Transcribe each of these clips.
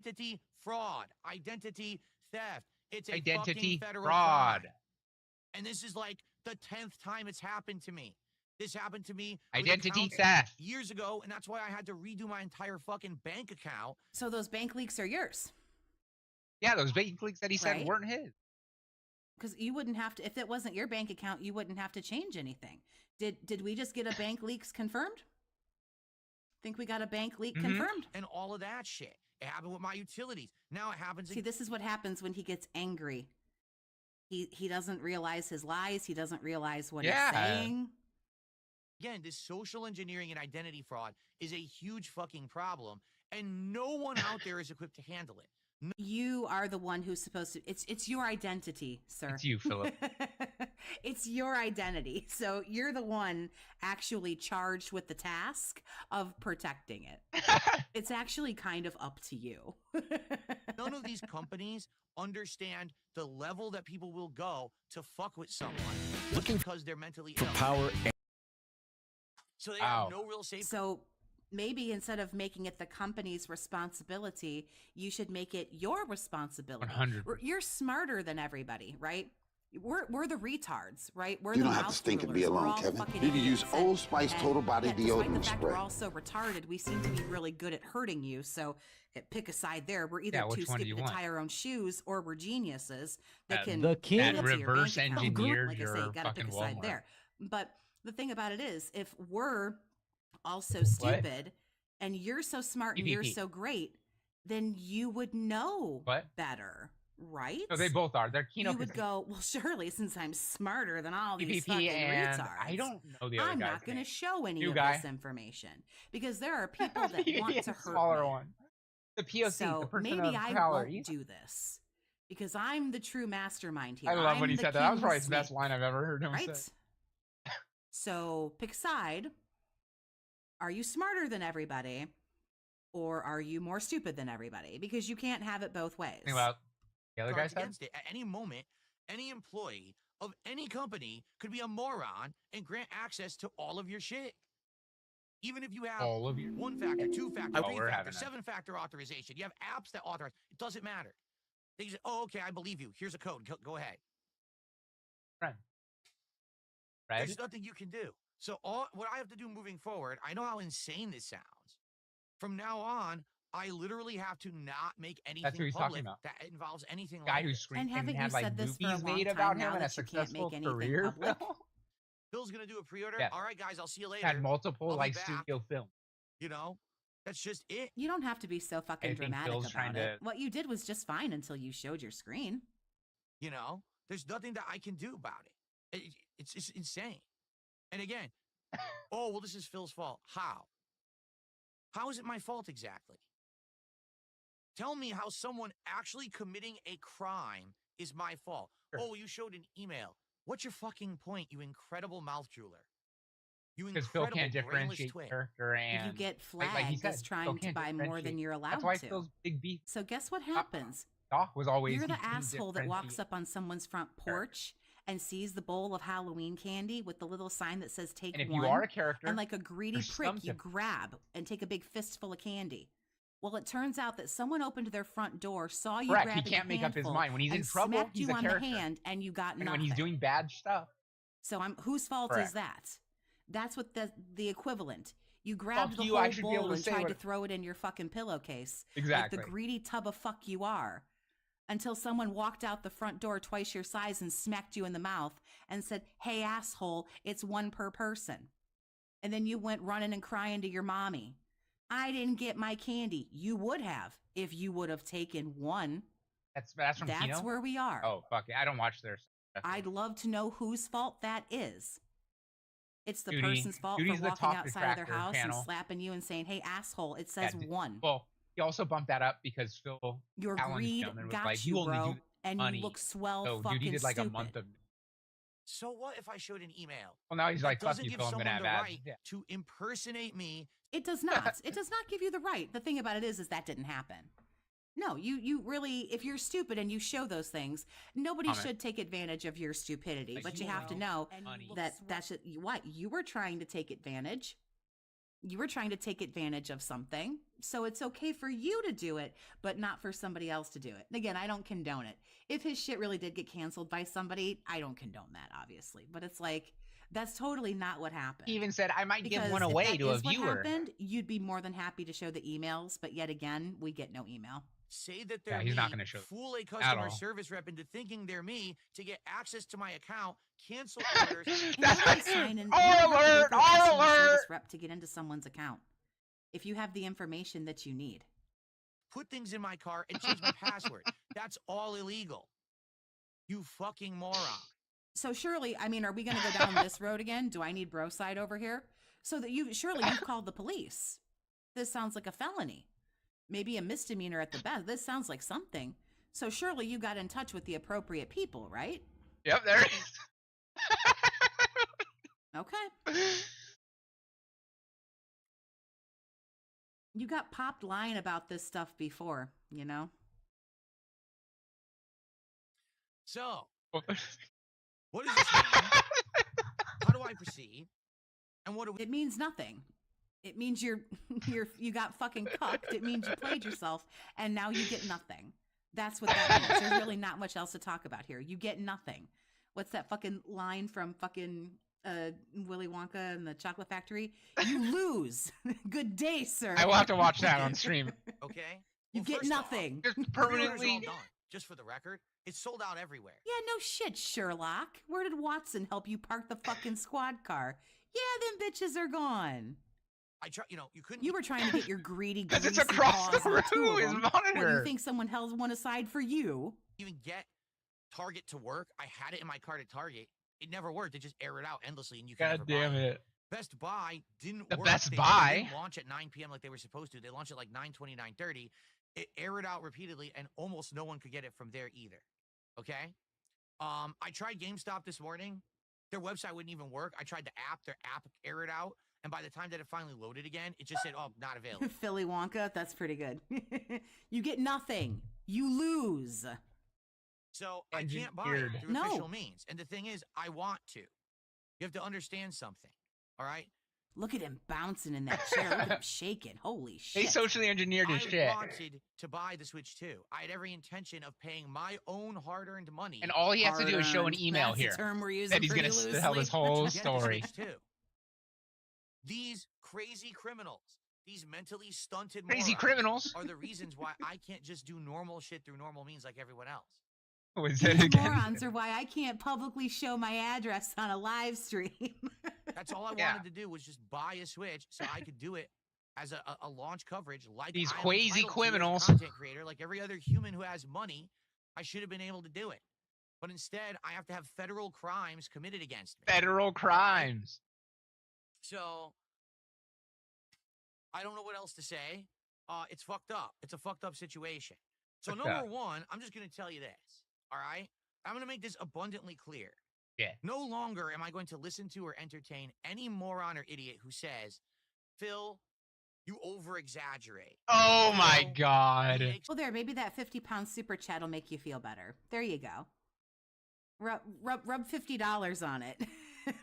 identity fraud, identity theft. It's a fucking Identity federal fraud. crime. And this is like the 10th time it's happened to me. This happened to me Identity theft. years ago, and that's why I had to redo my entire fucking bank account. So those bank leaks are yours. Yeah, those bank leaks that he said Right? weren't his. Because you wouldn't have to, if it wasn't your bank account, you wouldn't have to change anything. Did we just get a bank leaks confirmed? Think we got a bank leak confirmed? And all of that shit. It happened with my utilities. Now it happens. See, this is what happens when he gets angry. He doesn't realize his lies. He doesn't realize what he's saying. Again, this social engineering and identity fraud is a huge fucking problem, and no one out there is equipped to handle it. You are the one who's supposed to. It's your identity, sir. It's you, Philip. It's your identity. So you're the one actually charged with the task of protecting it. It's actually kind of up to you. None of these companies understand the level that people will go to fuck with someone just because they're mentally ill. Power. So they have no real safety. So maybe instead of making it the company's responsibility, you should make it your responsibility. 100%. You're smarter than everybody, right? We're the retards, right? We're You the don't have to mouth stink and be rulers. We're alone, all Kevin. fucking You can use idiots. Old Spice And Total Body yet, despite Deodorant the fact Spray. we're all so retarded, we seem to be really good at hurting you. So pick a side there. We're either too which one do stupid you to want? tie our own shoes, or we're geniuses that can the king- get That into your reverse bank account. engineered Like I your say, you gotta fucking pick a side Walmart. there. But the thing about it is, if we're all so stupid and you're so smart and you're PvP. so great, then you would know What? better, right? No, they both are. They're You keynote. would go, well, surely since I'm smarter than all these PvP fucking and retards, I don't know the other I'm guy's not going to name. show any New of guy. this information because there are people that want to hurt smaller me. one. The POC, So the person maybe of I color. won't do this because I'm the true mastermind here. I love I'm when he the said that. That was King probably his best Snake, line I've ever heard him right? say. So pick a side. Are you smarter than everybody, or are you more stupid than everybody? Because you can't have it both ways. Think about the other guy Guards said. against it. At any moment, any employee of any company could be a moron and grant access to all of your shit. Even if you have All of you. 1-factor, 2-factor, Oh, 3-factor, we're having that. 7-factor authorization. You have apps that authorize. It doesn't matter. They say, oh, okay, I believe you. Here's a code. Go ahead. Right. There's nothing you can do. So what I have to do moving forward, I know how insane this sounds. From now on, I literally have to not make anything who he's talking public about. that involves anything Guy like who this. screamed And haven't and had you like said this for a movies long made time about now him and a that you can't make successful anything career. public? Bill's gonna do a pre-order. Yeah. All right, guys, I'll see you later. Had multiple I'll be like back. studio films. You know, that's just it. You don't have to be so fucking I think dramatic Phil's about trying it. to- What you did was just fine until you showed your screen. You know, there's nothing that I can do about it. It's just insane. And again, oh well, this is Phil's fault. How? How is it my fault exactly? Tell me how someone actually committing a crime is my fault. Sure. Oh, you showed an email. What's your fucking point, you incredible mouth jeweler? You Because Phil incredible can't brainless differentiate twig. character and You get like flagged he said, as Phil trying to can't buy more than differentiate. you're allowed That's why to. Phil's big beef. So guess what happens? Doc was always You're he the couldn't asshole that walks differentiate. up on someone's front porch and sees the bowl of Halloween candy with the little sign that says take And if one. you are a character, And like a greedy there's prick, you something. grab and take a big fistful of candy. Well, it turns out that someone opened their front door, saw you correct, he grabbing can't a make up his handful, mind when he's in and trouble. smacked He's you a on character, the hand, and you got and nothing. when he's doing bad stuff, So whose fault is Correct. that? That's what the equivalent. You grabbed the you, I whole should be able bowl to and say tried what- to throw it in your fucking pillowcase. exactly. Like the greedy tub of fuck you are. Until someone walked out the front door twice your size and smacked you in the mouth and said, hey, asshole, it's one per person. And then you went running and crying to your mommy. I didn't get my candy. You would have if you would have taken one. That's from That's Kino? where we are. Oh fuck it, I don't watch their stuff. I'd love to know whose fault that is. It's the Judy- person's fault Judy's for the walking talk outside of their detractor house channel. and slapping you and saying, hey, asshole, it says Yeah, one. Well, he also bumped that up because Phil Your challenged greed him and was got like, you, "You only bro. do And money." you look swell So fucking dude, he did like stupid. a month of. So what if I showed an email? Well, now he's that like, "Fuck doesn't you, give Phil. I'm someone gonna have the ads." right Yeah. to impersonate me. It does not. It does not give you the right. The thing about it is that didn't happen. No, you really, if you're stupid and you show those things, nobody Comment. should take advantage of your stupidity. Like, but you you have to know, know money. that that's what you were trying to take advantage. You were trying to take advantage of something. So it's okay for you to do it, but not for somebody else to do it. And again, I don't condone it. If his shit really did get canceled by somebody, I don't condone that, obviously. But it's like, that's totally not what happened. He even said, I might give Because one if away that to a is what viewer. happened, you'd be more than happy to show the emails. But yet again, we get no email. Say that they're he's me, not gonna show fool a at customer all. service rep into thinking they're me to get access to my account, cancel orders. Nobody's trying to. Our alert! Our alert! Rep to get into someone's account. If you have the information that you need, Put things in my car and change my password. That's all illegal. You fucking moron. so surely, I mean, are we going to go down this road again? Do I need bro side over here? So that you've called the police. This sounds like a felony, maybe a misdemeanor at the best. This sounds like something. So surely you got in touch with the appropriate people, right? Yep, there it is. Okay. You got popped lying about this stuff before, you know? So, what does this mean? How do I proceed? And what do we... It means nothing. It means you got fucking cucked. It means you played yourself, and now you get nothing. That's what that means. There's really not much else to talk about here. You get nothing. What's that fucking line from fucking Willy Wonka and the Chocolate Factory? You lose. Good day, sir. I will have to watch that on stream. Okay? You Well, get first off, nothing. Just the pre-orders are all permanently. done. Just for the record, it's sold out everywhere. Yeah, no shit, Sherlock. Where did Watson help you park the fucking squad car? Yeah, them bitches are gone. I try, you couldn't... You were trying to get your greedy, Because greasy it's across paws the on two room, of his them. monitor. What, you think someone held one aside for you? even get Target to work. I had it in my cart at Target. It never worked. They just air it out endlessly, and you can God never damn buy it. Best Buy didn't The work. Best They Buy? didn't launch at 9 p.m. like they were supposed to. They launched at like 9:20, 9:30. It aired out repeatedly, and almost no one could get it from there either. Okay? I tried GameStop this morning. Their website wouldn't even work. I tried the app. Their app aired out. And by the time that it finally loaded again, it just said, oh, not available. Philly Wonka, that's pretty good. You get nothing. You lose. So I can't buy it Engineered. through No. official means. And the thing is, I want to. You have to understand something. All right? Look at him bouncing in that chair. Look at him shaking. Holy They shit. socially engineered his I shit. wanted to buy the Switch 2. I had every intention of paying my own hard-earned money. And all he has to do is show an Hard-earned. email That's here. a term we're using That he's pretty gonna loosely. tell this whole to get the story. Switch 2. These crazy criminals, these mentally stunted Crazy morons criminals. are the reasons why I can't just do normal shit through normal means like everyone else. Was it These again? morons are why I can't publicly show my address on a live stream. That's all I Yeah. wanted to do was just buy a Switch so I could do it as a launch coverage like These I am crazy entitled to as a criminals. content creator, like every other human who has money. I should have been able to do it. But instead, I have to have federal crimes committed against me. Federal crimes. So I don't know what else to say. It's fucked up. It's a fucked up situation. So Fucked number up. one, I'm just going to tell you this. All right? I'm going to make this abundantly clear. Yeah. No longer am I going to listen to or entertain any moron or idiot who says, Phil, you over-exaggerate. Oh my Phil, god. you make Well, there, maybe that 50-pound super chat will make you feel better. There you go. Rub $50 on it.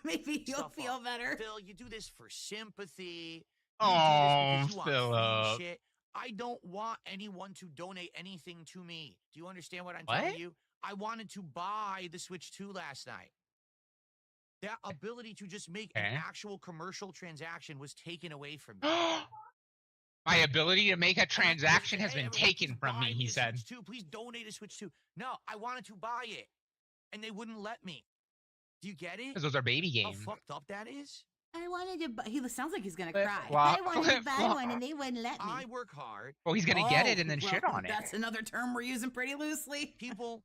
Maybe you'll stuff feel up. better. Phil, you do this for sympathy. You Oh, do this because you want free Philip. shit. I don't want anyone to donate anything to me. Do you understand what I'm What? telling you? I wanted to buy the Switch 2 last night. That ability to just make an Okay. actual commercial transaction was taken away from me. My ability to make a And I couldn't transaction say, has "Hey, been everyone, taken please from buy me, he the said. Switch 2. Please donate a Switch 2. No, I wanted to buy it, and they wouldn't let me. Do you get it? Because those are baby How games. fucked up that is? I wanted to buy. He sounds like he's going to Flip cry. flop, I wanted flip to buy flop. one and they wouldn't let me. I work hard. Well, he's gonna get it Oh, and then well, shit on it. That's another term we're using pretty loosely. People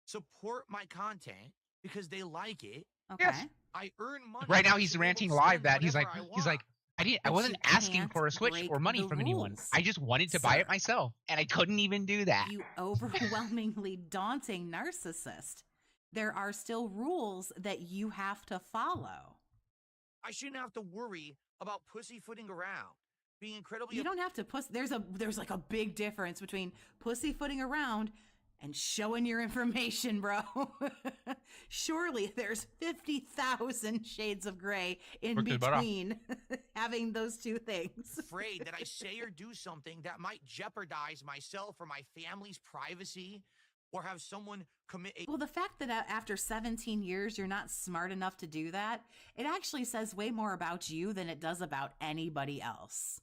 support my content because they like it. Okay. Yes. I earn money. Right now to he's be able ranting to live spend that he's like whatever I he's like want. I But wasn't you asking can't for a Switch break or money the from anyone. rules, I just wanted to buy sir. it myself, and I couldn't even do that. You overwhelmingly daunting narcissist. There are still rules that you have to follow. I shouldn't have to worry about pussyfooting around, being incredibly. You don't have to there's like a big difference between pussyfooting around and showing your information, bro. Surely there's 50,000 shades of gray in Work his butt off. between having those two things. Afraid that I say or do something that might jeopardize myself or my family's privacy, or have someone commit a Well, the fact that after 17 years you're not smart enough to do that, it actually says way more about you than it does about anybody else.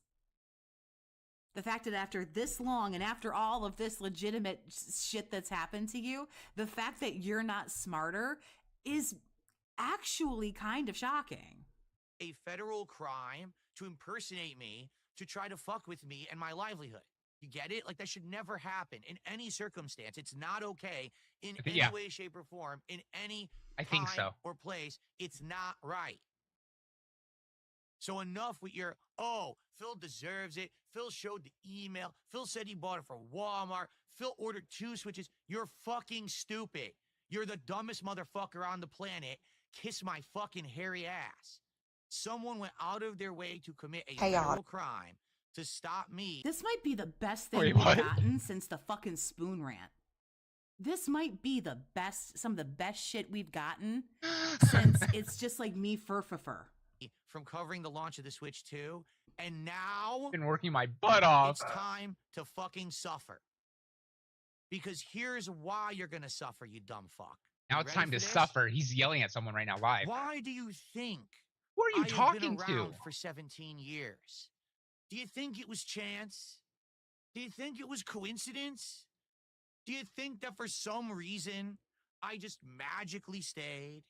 The fact that after this long and after all of this legitimate shit that's happened to you, the fact that you're not smarter is actually kind of shocking. a federal crime to impersonate me, to try to fuck with me and my livelihood. You get it? Like, that should never happen in any circumstance. It's not okay in any Yeah. way, shape, or form, in any I think time so. or place. It's not right. So enough with your, oh, Phil deserves it. Phil showed the email. Phil said he bought it from Walmart. Phil ordered 2 switches. You're fucking stupid. You're the dumbest motherfucker on the planet. Kiss my fucking hairy ass. Someone went out of their way to commit a federal crime to stop me. This might be the best thing Wait, we've what? gotten since the fucking spoon rant. This might be the best, some of the best shit we've gotten since it's just like me fur. From covering the launch of the Switch 2, and now Been working my butt off. it's time to fucking suffer. Because here's why you're gonna suffer, you dumb fuck. Now You it's ready time for to this? suffer. He's yelling at someone right now live. Why do you think Who are you I have talking been to? around for 17 years? Do you think it was chance? Do you think it was coincidence? Do you think that for some reason I just magically stayed?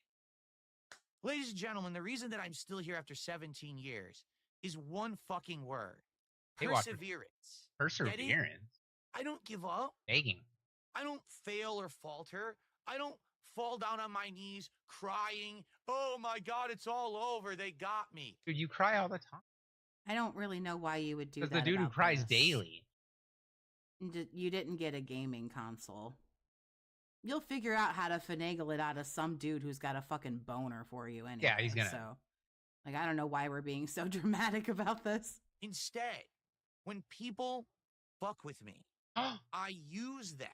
Ladies and gentlemen, the reason that I'm still here after 17 years is one fucking word. Hey, Walker. Perseverance. Perseverance. I don't give up. Begging. I don't fail or falter. I don't fall down on my knees crying, oh my God, it's all over. They got me. Dude, you cry all the time. I don't really know why you would do that. Because the dude who about cries this. daily. You didn't get a gaming console. You'll figure out how to finagle it out of some dude who's got a fucking boner for you anyway. Yeah, he's gonna. So, like, I don't know why we're being so dramatic about this. Instead, when people fuck with me, I use that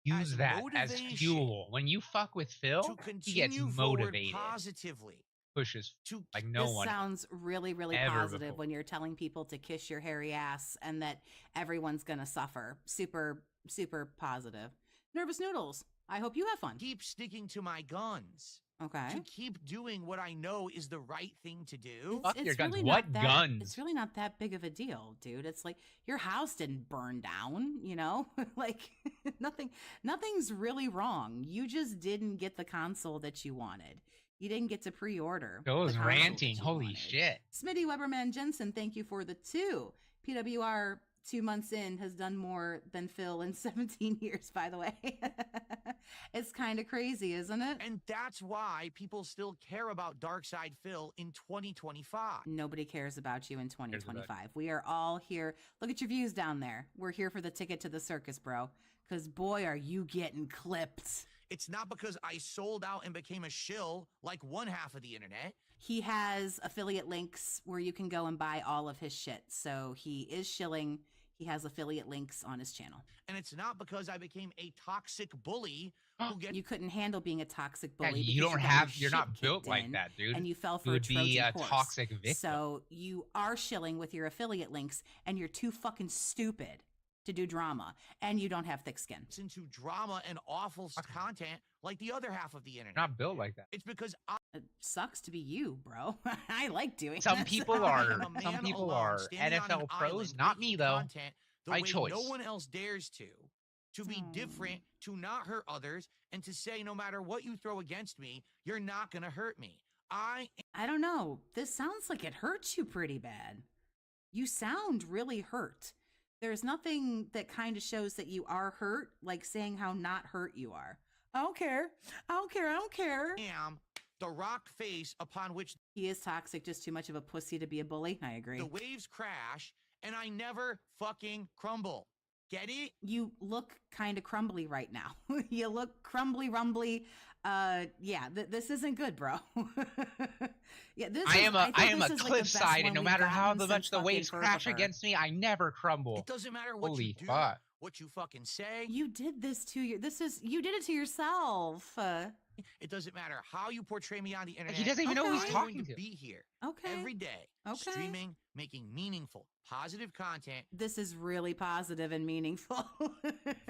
Use as that as motivation fuel. When you fuck with Phil, to he gets continue forward motivated. positively. Pushes To like no This one. sounds really, really ever positive before. when you're telling people to kiss your hairy ass and that everyone's gonna suffer. Super, super positive. Nervous Noodles, I hope you have fun. keep sticking to my guns. Okay. To keep doing what I know is the right thing to do. Fuck your guns. really What not that, guns? It's really not that big of a deal, dude. It's like your house didn't burn down, you know? Like nothing's really wrong. You just didn't get the console that you wanted. You didn't get to pre-order. Phil the is console ranting. that you Holy wanted. shit. Smitty Weberman Jensen, thank you for the 2. PWR 2 months in has done more than Phil in 17 years, by the way. It's kind of crazy, isn't it? And that's why people still care about Darkside Phil in 2025. Nobody cares about you in about 2025. We are all here. Look at your views down there. We're here for the ticket to the circus, bro. Because boy, are you getting clipped. It's not because I sold out and became a shill like one half of the internet. He has affiliate links where you can go and buy all of his shit. So he is shilling. He has affiliate links on his channel. And it's not because I became a toxic bully who gets You couldn't handle being a toxic Yeah, bully. you because don't got have. your You're not shit built kicked like in, that, dude. And you fell for You a would be Trojan a horse. toxic victim. So you are shilling with your affiliate links, and you're too fucking stupid to do drama, and you don't have thick skin. into drama and awful content like the other half of the internet. You're not built like that. It's because I It sucks to be you, bro. I like doing Some this. people am are. a man Some people alone, are standing on an NFL pros. island, Not me making though. content the My way choice. no one else dares to be different, to not hurt others, and to say no matter what you throw against me, you're not gonna hurt me. I don't know. This sounds like it hurts you pretty bad. You sound really hurt. There's nothing that kind of shows that you are hurt, like saying how not hurt you are. I don't care. I don't care. I don't care. am the rock face upon which He is toxic, just too much of a pussy to be a bully. I agree. the waves crash, and I never fucking crumble. Get it? You look kind of crumbly right now. You look crumbly rumbly. Yeah, this isn't good, bro. Yeah, this I is- am think a this is, like, the best cliffside, one and no we've matter how gotten much since the fucking waves crash Furfur. against me, I never crumble. It doesn't matter what Holy you do fuck. what you fucking say. You did this to you did it to yourself. It doesn't matter how you portray me on the internet. He doesn't even know who he's Okay. I'm going talking to to. be here Okay. every day, Okay. streaming, making meaningful, positive content This is really positive and meaningful.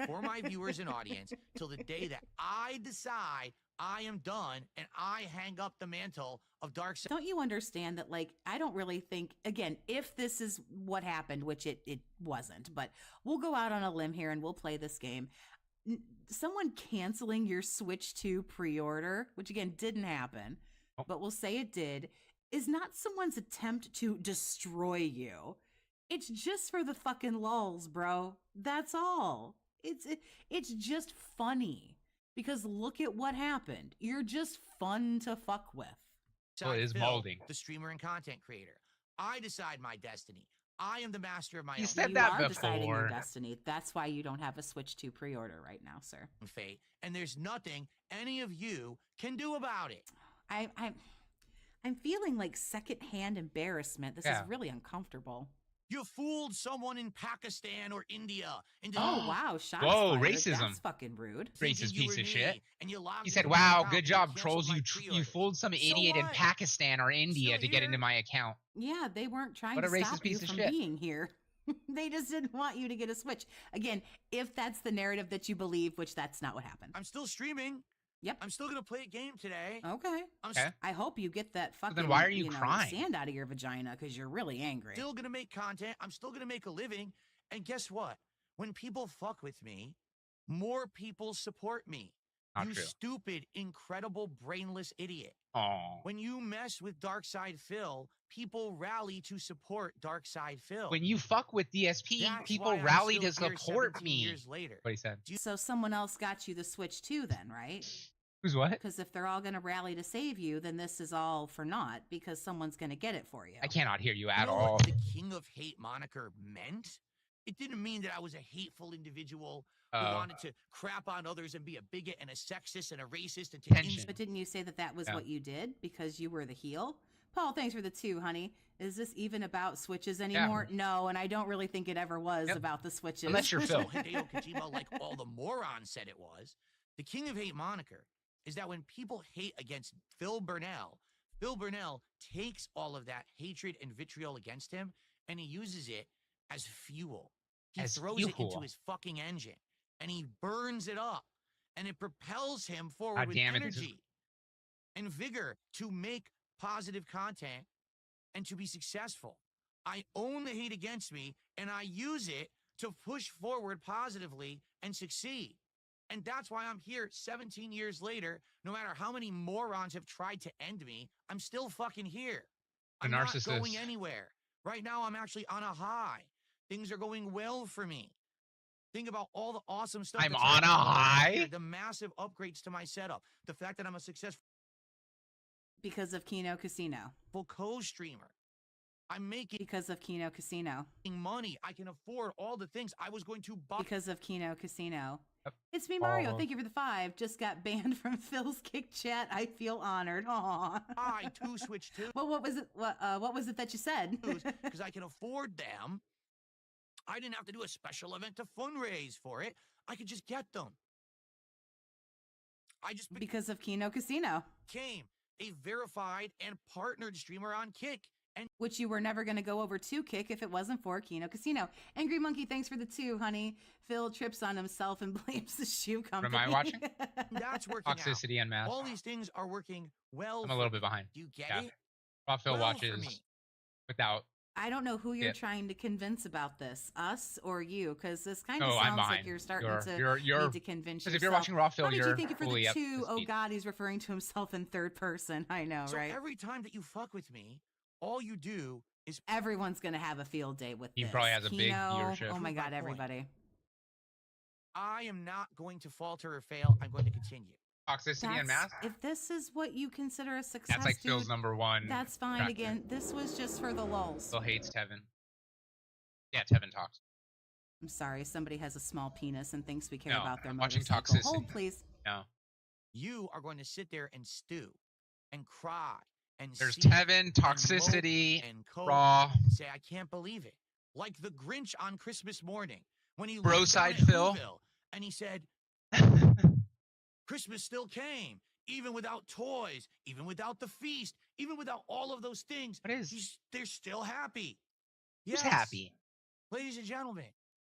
for my viewers and audience till the day that I decide I am done and I hang up the mantle of dark side. Don't you understand that, like, I don't really think, again, if this is what happened, which it wasn't, but we'll go out on a limb here and we'll play this game. Someone canceling your Switch 2 pre-order, which again didn't happen, but we'll say it did, is not someone's attempt to destroy you. It's just for the fucking lulz, bro. That's all. It's just funny because look at what happened. You're just fun to fuck with. Well, it is Phil, molding. the streamer and content creator. I decide my destiny. I am the master of my You own said You that are deciding your before. destiny. That's why you don't have a Switch 2 pre-order right now, sir. fate, and there's nothing any of you can do about it. I'm feeling like secondhand embarrassment. This Yeah. is really uncomfortable. You fooled someone in Pakistan or India into Oh wow, shots Whoa, fired. racism. That's fucking rude. thinking Racist you piece were of me, shit. And you logged He into said, my "Wow, account good and job, canceled trolls. my You pre-orders." fooled some idiot in what? Pakistan or India still to get here. into my account." Yeah, they weren't trying What to a racist stop you piece of from shit. being here. They just didn't want you to get a Switch. Again, if that's the narrative that you believe, which that's not what happened. I'm still streaming. Yep. I'm still gonna play a game today. Okay. I'm Okay. I hope you get that fucking then why are you crying? sand out of your vagina because you're really angry. still gonna make content. I'm still gonna make a living. And guess what? When people fuck with me, more people support me. Not you true. stupid, incredible, brainless idiot. Oh. When you mess with Darkside Phil, people rally to support Darkside Phil. When you fuck with DSP, That's people why I'm rally still to here support 17 me. years later. What he said. So someone else got you the Switch too then, right? Who's what? Because if they're all going to rally to save you, then this is all for naught because someone's going to get it for you. I cannot hear you You at know all. what the King of Hate moniker meant? It didn't mean that I was a hateful individual who Oh. wanted to crap on others and be a bigot and a sexist and a racist and take Tension. But didn't you say that that was Yeah. what you did because you were the heel? Paul, thanks for the 2, honey. Is this even about Switches anymore? No, and I don't really think it ever was Yep. about the Switches. Unless you're Phil. Hideo Kojima, like all the morons said it was. The King of Hate moniker is that when people hate against Phil Burnell takes all of that hatred and vitriol against him and he uses it as fuel. He As throws it fuel. into his fucking engine and he burns it up and it propels him forward God with damn it, this is- energy and vigor to make positive content and to be successful. I own the hate against me and I use it to push forward positively and succeed. And that's why I'm here 17 years later. No matter how many morons have tried to end me, I'm still fucking here. A I'm not narcissist. going anywhere. Right now, I'm actually on a high. Things are going well for me. Think about all the awesome stuff. I'm that's on a happening here, high? The massive upgrades to my setup. The fact that I'm a successful because of Kino Casino. co-streamer. I'm making Because of Kino Casino. money. I can afford all the things I was going to buy. Because of Kino Casino. Yep. It's me, Mario. Oh. Thank you for the 5. Just got banned from Phil's Kick Chat. I feel honored. Aw. Buy 2 Switch 2. Well, what was it? What was it that you said? Because I can afford them. I didn't have to do a special event to fundraise for it. I could just get them. I just Because of Kino Casino, became a verified and partnered streamer on Kick. And which you were never going to go over to Kick if it wasn't for Kino Casino. Angry Monkey, thanks for the 2, honey. Phil trips on himself and blames the shoe company. I watching? that's working Toxicity and out. mass. All these things are working well. I'm a little bit behind. Do you get Yeah. it? Raw Phil Well for watches me. without. I don't know who you're Yeah. trying to convince about this, us or you, because this kind Oh, of I'm sounds like behind. you're starting You're- to you're- need to convince Because yourself. if you're watching Raw Phil, How did you're you think it for fully the up to 2? Oh speed. God, he's referring to himself in third person. I know, So right? every time that you fuck with me, all you do is Everyone's gonna have a field day with He this. probably has a big Kino, viewership. Oh my Prove God, my point. everybody. I am not going to falter or fail. I'm going to continue. Toxicity and mass. If this is what you consider a success, That's like dude, Phil's #1. that's fine. factor. Again, this was just for the lulz. Phil hates Tevin. Yeah, Tevin talks. I'm sorry, somebody has a small penis and thinks we care No, about their I'm watching motorcycle. Toxicity. Hold, please. No. You are going to sit there and stew and cry and There's seethe Tevin, and Toxicity, mope and cope Raw. and say, I can't believe it. Like the Grinch on Christmas morning when he Bro looked down side at Phil. Whoville and he said, Christmas still came, even without toys, even without the feast, even without all of those things. What is? They're still happy. Who's Yes. happy? Ladies and gentlemen,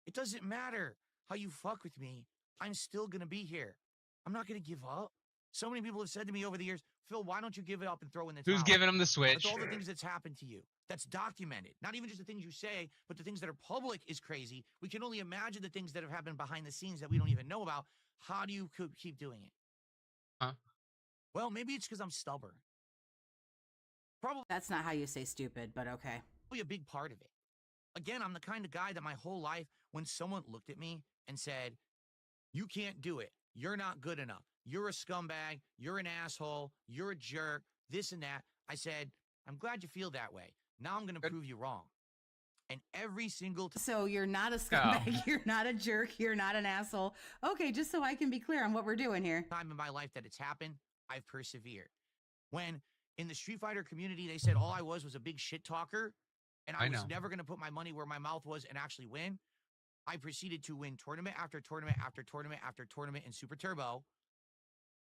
it doesn't matter how you fuck with me. I'm still going to be here. I'm not going to give up. So many people have said to me over the years, Phil, why don't you give it up and throw in the towel? Who's giving him the With Switch? all the things that's happened to you, that's documented. Not even just the things you say, but the things that are public is crazy. We can only imagine the things that have happened behind the scenes that we don't even know about. How do you keep doing it? Huh? Well, maybe it's because I'm stubborn. Probably That's not how you say stupid, but okay. a big part of it. Again, I'm the kind of guy that my whole life, when someone looked at me and said, you can't do it, you're not good enough, you're a scumbag, you're an asshole, you're a jerk, this and that, I said, I'm glad you feel that way. Now I'm going to prove you wrong. And every single time. So you're not a scumbag, you're not a jerk, you're not an asshole. Okay, just so I can be clear on what we're doing here. Time in my life that it's happened, I've persevered. When in the Street Fighter community, they said all I was a big shit talker, and I was never going to put my money where my mouth was and actually win, I proceeded to win tournament after tournament after tournament after tournament in Super Turbo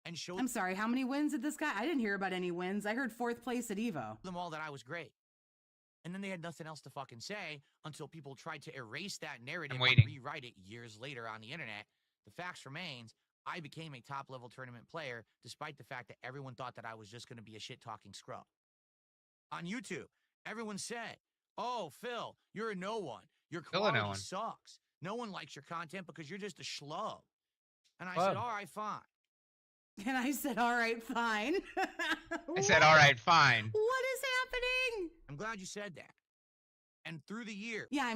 and showed I'm sorry, how many wins did this guy? I didn't hear about any wins. I heard 4th place at Evo. them all that I was great. And then they had nothing else to fucking say until people tried to erase that narrative and rewrite it years later on the internet. The facts remains, I became a top-level tournament player despite the fact that everyone thought that I was just going to be a shit-talking scrub. On YouTube, everyone said, oh, Phil, you're a no one. Your quality sucks. No one likes your content because you're just a schlub. And I said, all right, fine. And I said, all right, fine. I said, all right, fine. What is happening? I'm glad you said that. And through the year. Yeah,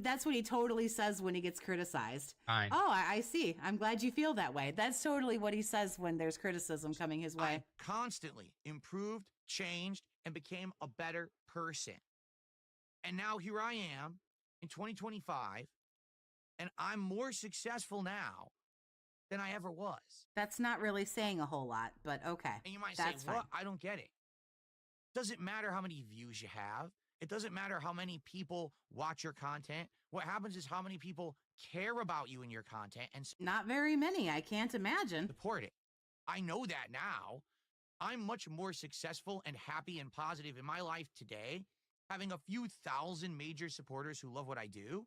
that's what he totally says when he gets criticized. Fine. Oh, I see. I'm glad you feel that way. That's totally what he says when there's criticism coming his way. I constantly improved, changed, and became a better person. And now here I am in 2025, and I'm more successful now than I ever was. That's not really saying a whole lot, but okay. And you might That's say, what? I don't get it. Doesn't matter how many views you have. It doesn't matter how many people watch your content. What happens is how many people care about you and your content and not very many. I can't imagine. Support it. I know that now. I'm much more successful and happy and positive in my life today, having a few thousand major supporters who love what I do,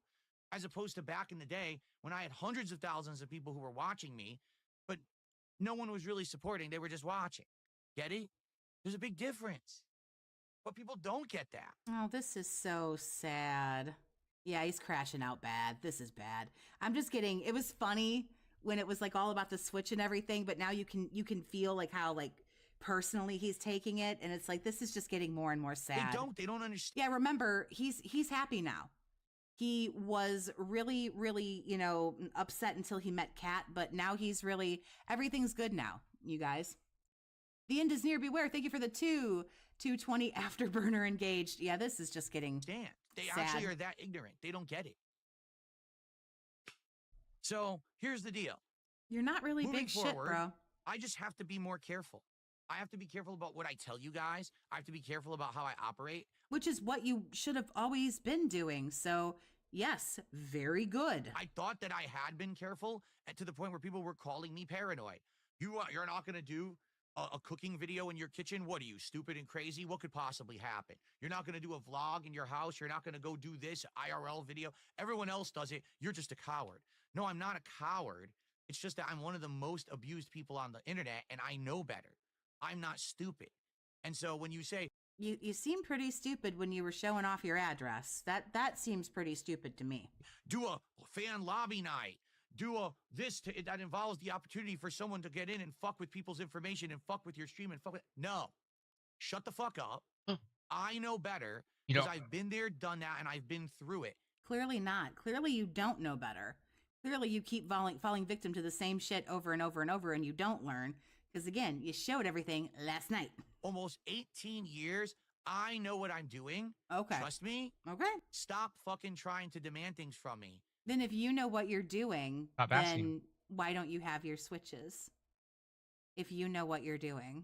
as opposed to back in the day when I had hundreds of thousands of people who were watching me, but no one was really supporting. They were just watching. Get it? There's a big difference. But people don't get that. Oh, this is so sad. Yeah, he's crashing out bad. This is bad. I'm just getting, it was funny when it was like all about the Switch and everything, but now you can feel like how like personally he's taking it, and it's like this is just getting more and more sad. They don't understand. Yeah, remember, he's happy now. He was really, really, upset until he met Kat, but now he's really, everything's good now, you guys. The end is near, beware. Thank you for the 220 afterburner engaged. Yeah, this is just getting They sad. actually are that ignorant. They don't get it. So here's the deal. You're not really Moving big forward, shit, bro. I just have to be more careful. I have to be careful about what I tell you guys. I have to be careful about how I operate. Which is what you should have always been doing. So, yes, very good. I thought that I had been careful to the point where people were calling me paranoid. You're not going to do a cooking video in your kitchen? What are you, stupid and crazy? What could possibly happen? You're not going to do a vlog in your house? You're not going to go do this IRL video? Everyone else does it. You're just a coward. No, I'm not a coward. It's just that I'm one of the most abused people on the internet, and I know better. I'm not stupid. And so when you say... You seem pretty stupid when you were showing off your address. That seems pretty stupid to me. Do a fan lobby night. Do that involves the opportunity for someone to get in and fuck with people's information and fuck with your stream and fuck with... No. Shut the fuck up. I know better because I've been there, done that, and I've been through it. Clearly not. Clearly you don't know better. Clearly you keep falling victim to the same shit over and over and over, and you don't learn. Because again, you showed everything last night. Almost 18 years. I know what I'm doing. Okay. Trust me. Okay. Stop fucking trying to demand things from me. Then if you know what you're doing, then why don't you have your switches? If you know what you're doing.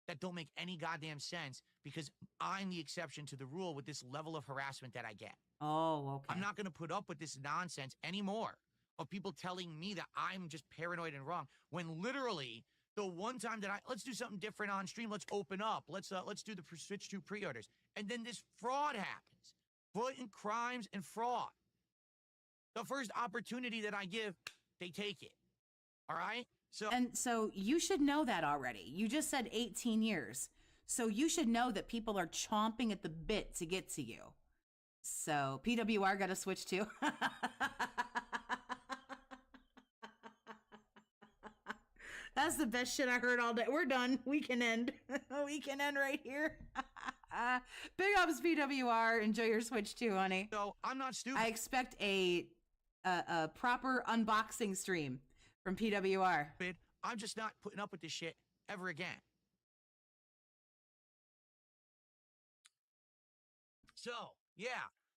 that don't make any goddamn sense because I'm the exception to the rule with this level of harassment that I get. Oh, okay. I'm not going to put up with this nonsense anymore of people telling me that I'm just paranoid and wrong when literally the one time that let's do something different on stream, let's open up, let's do the Switch 2 pre-orders, and then this fraud happens. Blatant crimes and fraud. The first opportunity that I give, they take it. All right? So you should know that already. You just said 18 years. So you should know that people are chomping at the bit to get to you. So PWR got a Switch too. That's the best shit I heard all day. We're done. We can end. We can end right here. Big ups PWR. Enjoy your Switch too, honey. So I'm not stupid. I expect a proper unboxing stream from PWR. I'm just not putting up with this shit ever again. So, yeah,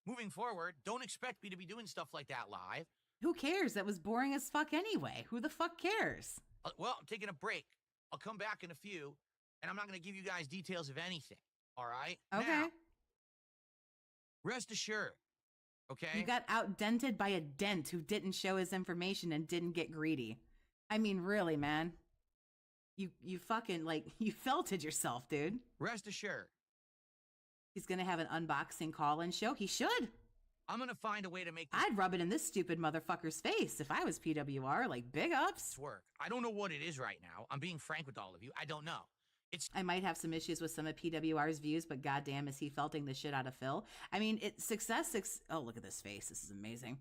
moving forward, don't expect me to be doing stuff like that live. Who cares? That was boring as fuck anyway. Who the fuck cares? Well, I'm taking a break. I'll come back in a few, and I'm not going to give you guys details of anything, all right? Okay. Now, rest assured, okay? You got outdented by a dent who didn't show his information and didn't get greedy. I mean, really, man. You fucking, like, you felted yourself, dude. Rest assured. He's going to have an unboxing call-in show. He should. I'm going to find a way to make this I'd rub it in this stupid motherfucker's face if I was PWR. Like, big ups. work. I don't know what it is right now. I'm being frank with all of you. I don't know. I might have some issues with some of PWR's views, but goddamn, is he felting the shit out of Phil? I mean, oh, look at this face. This is amazing.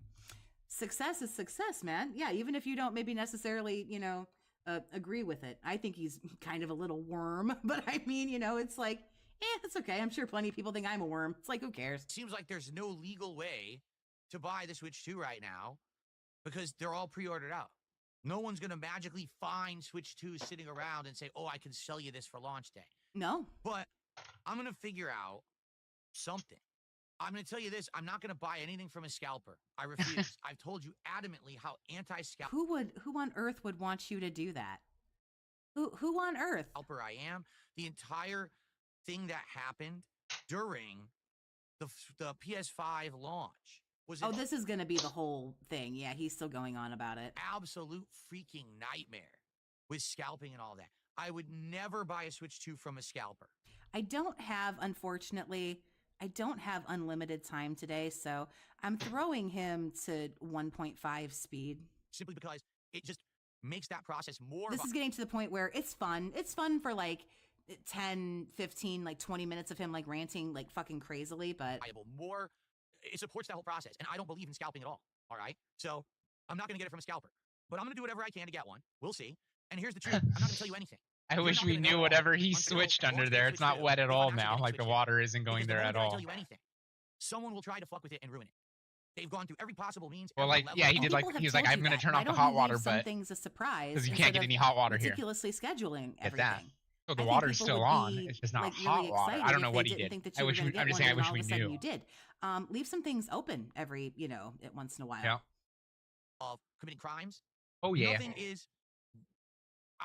Success is success, man. Yeah, even if you don't maybe necessarily, agree with it. I think he's kind of a little worm, but I mean, it's like, it's okay. I'm sure plenty of people think I'm a worm. It's like, who cares? Seems like there's no legal way to buy the Switch 2 right now because they're all pre-ordered out. No one's going to magically find Switch 2 sitting around and say, oh, I can sell you this for launch day. No. But I'm going to figure out something. I'm going to tell you this. I'm not going to buy anything from a scalper. I refuse. I've told you adamantly how anti-scalper Who on earth would want you to do that? Who on earth? I am. The entire thing that happened during the PS5 launch was this is going to be the whole thing. Yeah, he's still going on about it. Absolute freaking nightmare with scalping and all that. I would never buy a Switch 2 from a scalper. Unfortunately, I don't have unlimited time today, so I'm throwing him to 1.5 speed. Simply because it just makes that process more. This is getting to the point where it's fun. It's fun for like 10, 15, like 20 minutes of him like ranting like fucking crazily, but it supports that whole process. And I don't believe in scalping at all. All right. So I'm not going to get it from a scalper, but I'm going to do whatever I can to get one. We'll see. And here's the truth. I'm not going to tell you anything. I wish we knew whatever he switched under there. It's not wet at all now. Like the water isn't going there at all. Tell you anything. Someone will try to fuck with it and ruin it. They've gone through every possible means. Well, like, yeah, he did like, he was like, I'm going to turn off the hot water, but things a surprise because you can't get any hot water here. Meticulously scheduling everything. So the water's still on. It's just not like, hot really water. I don't know what he did. I'm just saying I wish we knew. You did. Leave some things open every, once in a while. Yeah. Of committing crimes. Oh yeah. Nothing is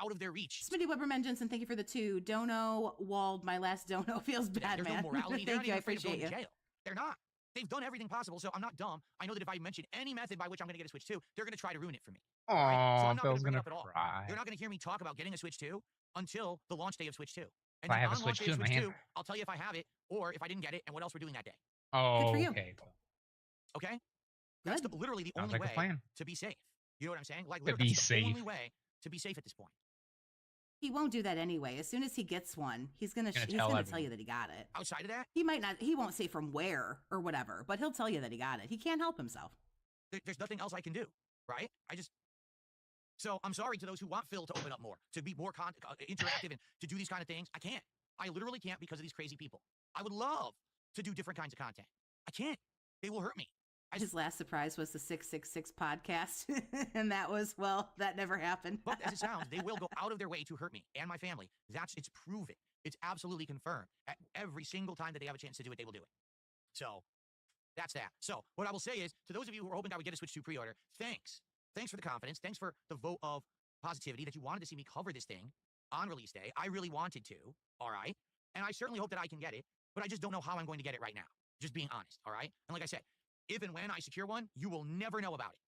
out of their reach. Smitty Weberman Jensen, thank you for the 2. Dono Wald, my last dono feels bad, There's man. No morality. Thank you, I appreciate you. Jail. They're not. They've done everything possible, so I'm not dumb. I know that if I mention any method by which I'm going to get a Switch 2, they're going to try to ruin it for me. Oh, right? So Phil's going to cry. You're not going to hear me talk about getting a Switch 2 until the launch day of Switch 2. And if I have a Switch 2 in my hand, I'll tell you if I have it or if I didn't get it and what else we're doing that day. Oh, good for you. Okay. Good. That's literally the only way to be safe. You know what I'm saying? Like, literally, that's the only way to be safe at this point. He won't do that anyway. As soon as he gets one, he's gonna tell you that he got it. Outside of that, he might not. He won't say from where or whatever, but he'll tell you that he got it. He can't help himself. There's nothing else I can do, right? So I'm sorry to those who want Phil to open up more, to be more interactive and to do these kind of things. I can't. I literally can't because of these crazy people. I would love to do different kinds of content. I can't. They will hurt me. His last surprise was the 666 podcast, and that never happened. But as it sounds, they will go out of their way to hurt me and my family. It's proven. It's absolutely confirmed. Every single time that they have a chance to do it, they will do it. So that's that. So what I will say is, to those of you who are hoping I would get a Switch 2 pre-order, thanks. Thanks for the confidence. Thanks for the vote of positivity that you wanted to see me cover this thing. on release day. I really wanted to, all right? And I certainly hope that I can get it, but I just don't know how I'm going to get it right now. Just being honest, all right? And like I said, if and when I secure one, you will never know about it.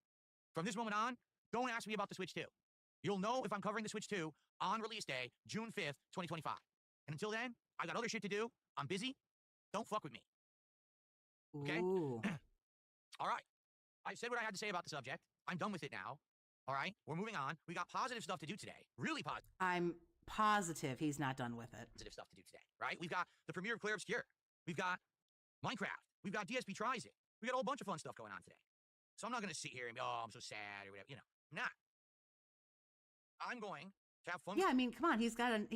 From this moment on, don't ask me about the Switch 2. You'll know if I'm covering the Switch 2 on release day, June 5th, 2025. And until then, I got other shit to do. I'm busy. Don't fuck with me. Okay? All right. I said what I had to say about the subject. I'm done with it now. All right? We're moving on. We got positive stuff to do today. Really positive. I'm positive he's not done with it. Positive stuff to do today, right? We've got the premiere of Clear Obscure. We've got Minecraft. We've got DSP Tries It. We got a whole bunch of fun stuff going on today. So I'm not going to sit here and be, oh, I'm so sad or whatever. You know, I'm not. I'm going to have fun. Yeah, I mean, come on. He's got an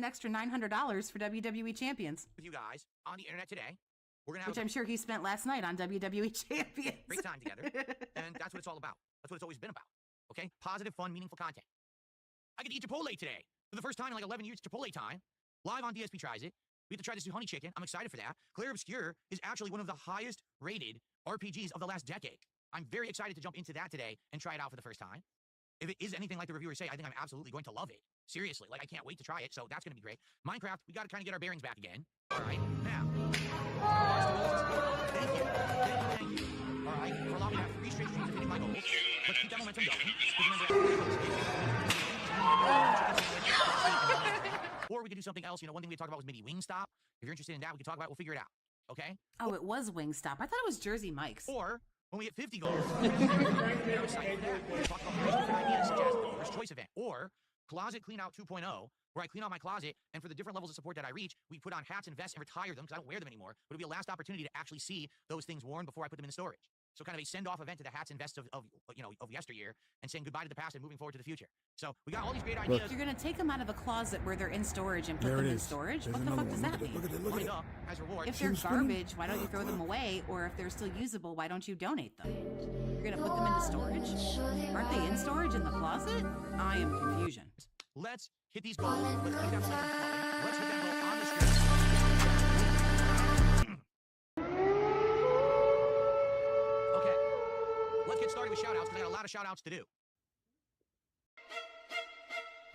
extra $900 for WWE Champions. With you guys on the internet today. We're going to have Which I'm sure he spent last night on WWE Champions. Great time together. And that's what it's all about. That's what it's always been about. Okay? Positive, fun, meaningful content. I get to eat Chipotle today. For the first time in like 11 years, Chipotle time. Live on DSP Tries It. We have to try this new honey chicken. I'm excited for that. Clear Obscure is actually one of the highest rated RPGs of the last decade. I'm very excited to jump into that today and try it out for the first time. If it is anything like the reviewers say, I think I'm absolutely going to love it. Seriously, like I can't wait to try it, so that's going to be great. Minecraft, we got to kind of get our bearings back again. All right, now. Thank you. All right, for allowing me to have 3 straight streams of hitting my goals. Let's keep that momentum going. Or we could do something else. You know, one thing we talked about was maybe Wingstop. If you're interested in that, we can talk about it. We'll figure it out. Okay? Oh, it was Wingstop. I thought it was Jersey Mike's. Or when we hit 50 goals, we're excited for that. We'll talk about different ideas such as the first choice event or Closet Clean Out 2.0, where I clean out my closet, and for the different levels of support that I reach, we put on hats and vests and retire them because I don't wear them anymore. But it'll be a last opportunity to actually see those things worn before I put them in the storage. So kind of a send-off event to the hats and vests of yesteryear and saying goodbye to the past and moving forward to the future. So we got all these great ideas. You're going to take them out of a closet where they're in storage and put them in storage? What the fuck does that mean? Look up as reward. If they're garbage, why don't you throw them away? Or if they're still usable, why don't you donate them? You're going to put them into storage? Aren't they in storage in the closet? I am confusion. Let's hit these goals. Let's hit that goal. Let's hit that goal on the street. Okay. Let's get started with shout-outs because I got a lot of shout-outs to do.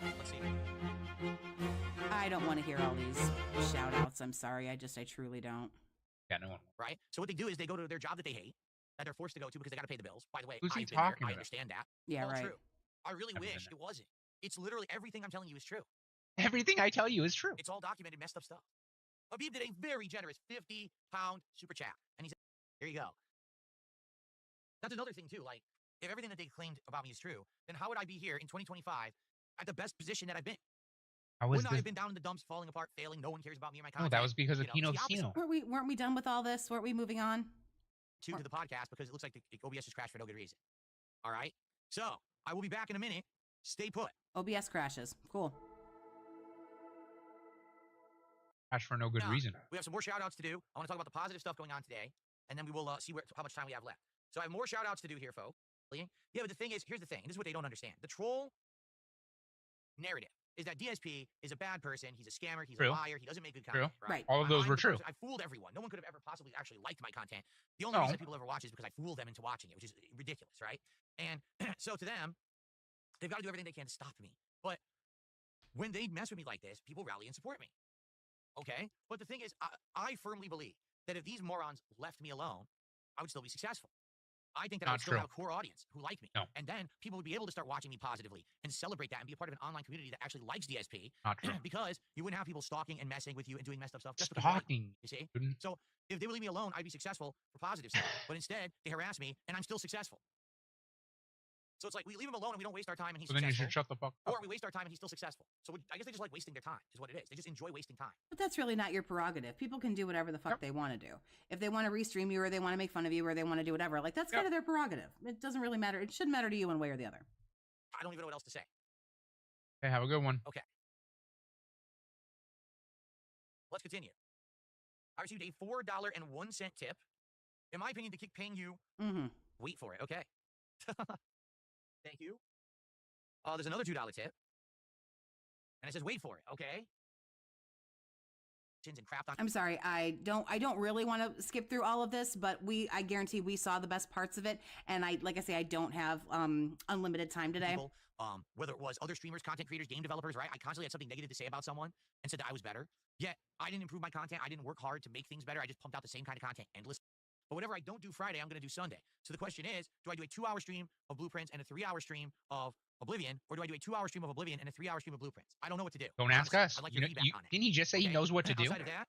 Let's see. I don't want to hear all these shout-outs. I'm sorry. I truly don't. Yeah, no one. Right? So what they do is they go to their job that they hate, that they're forced to go to because they got to pay the bills. By the way, Who's he I've been there. talking I about? understand that. Yeah, All right. true. I really Never wish been it wasn't. It's literally everything I'm telling you is true. Everything I tell you is true. It's all documented, messed up stuff. Habib did a very generous 50-pound super chat. And he said, here you go. That's another thing, too. Like, if everything that they claimed about me is true, then how would I be here in 2025 at the best position that I've been? Wouldn't I have been down in the dumps, falling apart, failing? No one cares about me or my content. No, that was because of Kino. Weren't we done with all this? Weren't we moving on? To the podcast because it looks like the OBS just crashed for no good reason. All right? So, I will be back in a minute. Stay put. OBS crashes. Cool. Crash for no good reason. We have some more shout-outs to do. I want to talk about the positive stuff going on today, and then we will see how much time we have left. So I have more shout-outs to do here, folks. Yeah, but the thing is, here's the thing. This is what they don't understand. The troll narrative is that DSP is a bad person. He's a scammer. He's a liar. He doesn't make good content. Right. All of those were true. I fooled everyone. No one could have ever possibly actually liked my content. The only reason that people ever watch is because I fooled them into watching it, which is ridiculous, right? And so to them, they've got to do everything they can to stop me. But when they mess with me like this, people rally and support me. Okay? But the thing is, I firmly believe that if these morons left me alone, I would still be successful. I think that I would still have a core audience who like me. No. And then people would be able to start watching me positively and celebrate that and be a part of an online community that actually likes DSP. Not true. Because you wouldn't have people stalking and messing with you and doing messed up stuff. Just Stalking. You see? So if they would leave me alone, I'd be successful for positive stuff. But instead, they harass me and I'm still successful. So it's like we leave him alone and we don't waste our time and he's successful. Then you should shut the fuck up. Or we waste our time and he's still successful. So I guess they just like wasting their time is what it is. They just enjoy wasting time. But that's really not your prerogative. People can do whatever the fuck they want to do. If they want to restream you or they want to make fun of you or they want to do whatever, like that's kind of their prerogative. It doesn't really matter. It shouldn't matter to you one way or the other. I don't even know what else to say. Hey, have a good one. Okay. Let's continue. I received a $4.01 tip. In my opinion, to keep paying you. Wait for it. Okay. Thank you. There's another $2 tip. And it says, wait for it. Okay. and craft on. I'm sorry, I don't really want to skip through all of this, but I guarantee we saw the best parts of it, and like I say, I don't have unlimited time today. People, whether it was other streamers, content creators, game developers, right? I constantly had something negative to say about someone and said that I was better. Yet I didn't improve my content. I didn't work hard to make things better. I just pumped out the same kind of content endless. But whatever I don't do Friday, I'm going to do Sunday. So the question is, do I do a 2-hour stream of Blueprints and a 3-hour stream of Oblivion, or do I do a 2-hour stream of Oblivion and a 3-hour stream of Blueprints? I don't know what to do. Don't ask us. I'd like your feedback on it. Didn't he just say he knows what to do? Outside of that,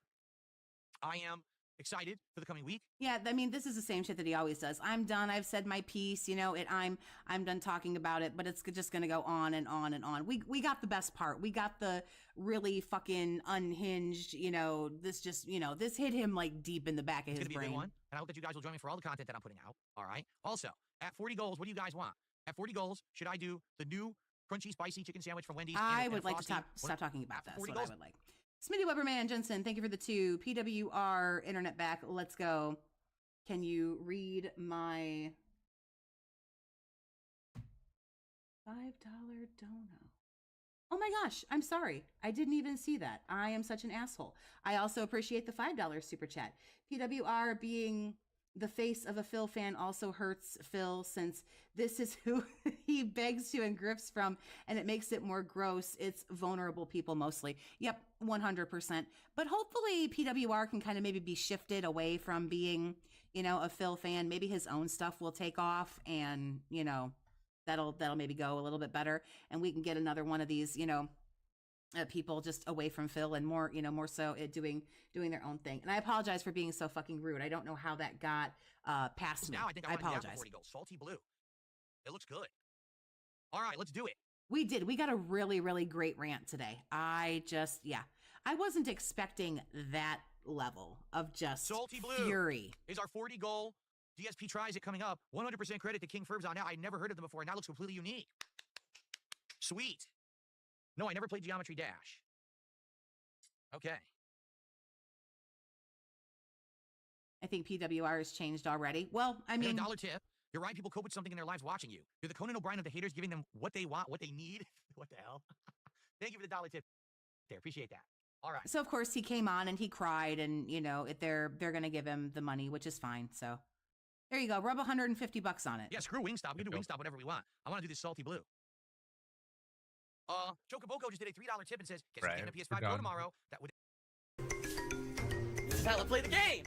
I am excited for the coming week. Yeah, I mean, this is the same shit that he always does. I'm done. I've said my piece. You know, I'm done talking about it. But it's just gonna go on and on and on. We got the best part. We got the really fucking unhinged. You know, this hit him like deep in the back of his brain. It's gonna be a good one, and I hope that you guys will join me for all the content that I'm putting out. All right. Also, at 40 goals, what do you guys want? At 40 goals, should I do the new crunchy spicy chicken sandwich from Wendy's? I would like to stop talking about that. That's what I would like. Smitty Weberman Jensen, thank you for the 2. PWR Internet back. Let's go. Can you read my $5 dono? Oh my gosh, I'm sorry. I didn't even see that. I am such an asshole. I also appreciate the $5 super chat. PWR being the face of a Phil fan also hurts Phil, since this is who he begs to and grifts from, and it makes it more gross. It's vulnerable people mostly. Yep, 100%. But hopefully PWR can kind of maybe be shifted away from being, you know, a Phil fan. Maybe his own stuff will take off, and, you know, that'll maybe go a little bit better, and we can get another one of these, you know, people just away from Phil and more, you know, more so doing their own thing. And I apologize for being so fucking rude. I don't know how that got past me. Now I think I apologize. 40 goals. Salty blue. It looks good. All right, let's do it. We did. We got a really, really great rant today. I wasn't expecting that level of just salty blue fury. Is our 40 goal. DSP tries it coming up. 100% credit to King Furbs on now. I never heard of them before, and that looks completely unique. Sweet. No, I never played Geometry Dash. Okay. I think PWR has changed already. Well, I mean, $1 tip. You're right. People cope with something in their lives watching you. You're the Conan O'Brien of the haters, giving them what they want, what they need. What the hell? Thank you for the $1 tip. There, appreciate that. All right. So of course he came on and he cried, and you know, they're gonna give him the money, which is fine. So there you go. Rub $150 on it. Yeah, screw Wingstop. We can do Wingstop whatever we want. I want to do this salty blue. Chocoboko just did a $3 tip and says, guess who's getting a PS5 Pro tomorrow? That would. Now let's play the game.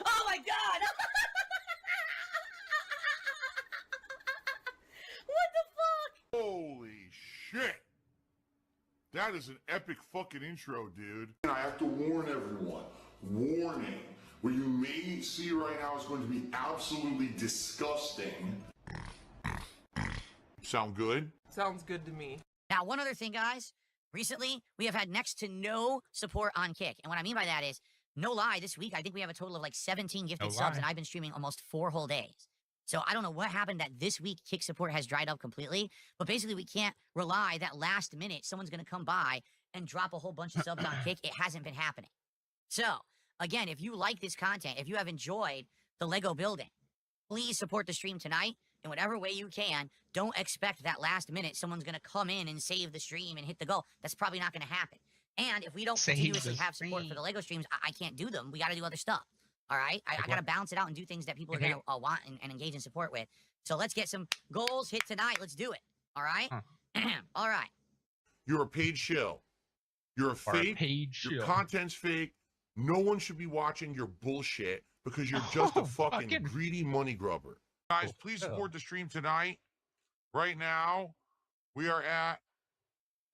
Oh my God! What the fuck? Holy shit! That is an epic fucking intro, dude. And I have to warn everyone. Warning. What you may see right now is going to be absolutely disgusting. Sound good? Sounds good to me. Now, one other thing, guys. Recently, we have had next to no support on Kick. And what I mean by that is, no lie, this week, I think we have a total of like 17 gifted subs, and I've been streaming almost 4 whole days. So I don't know what happened that this week Kick support has dried up completely, but basically we can't rely that last minute someone's going to come by and drop a whole bunch of subs on Kick. It hasn't been happening. So, again, if you like this content, if you have enjoyed the Lego building, please support the stream tonight in whatever way you can. Don't expect that last minute someone's going to come in and save the stream and hit the goal. That's probably not going to happen. And if we don't continuously have support for the Lego streams, I can't do them. We got to do other stuff. All right? I got to balance it out and do things that people are going to want and engage in support with. So let's get some goals hit tonight. Let's do it. All right? All right. You're a paid shill. You're a fake. Your content's fake. No one should be watching your bullshit because you're just a fucking greedy money grubber. Guys, please support the stream tonight. Right now, we are at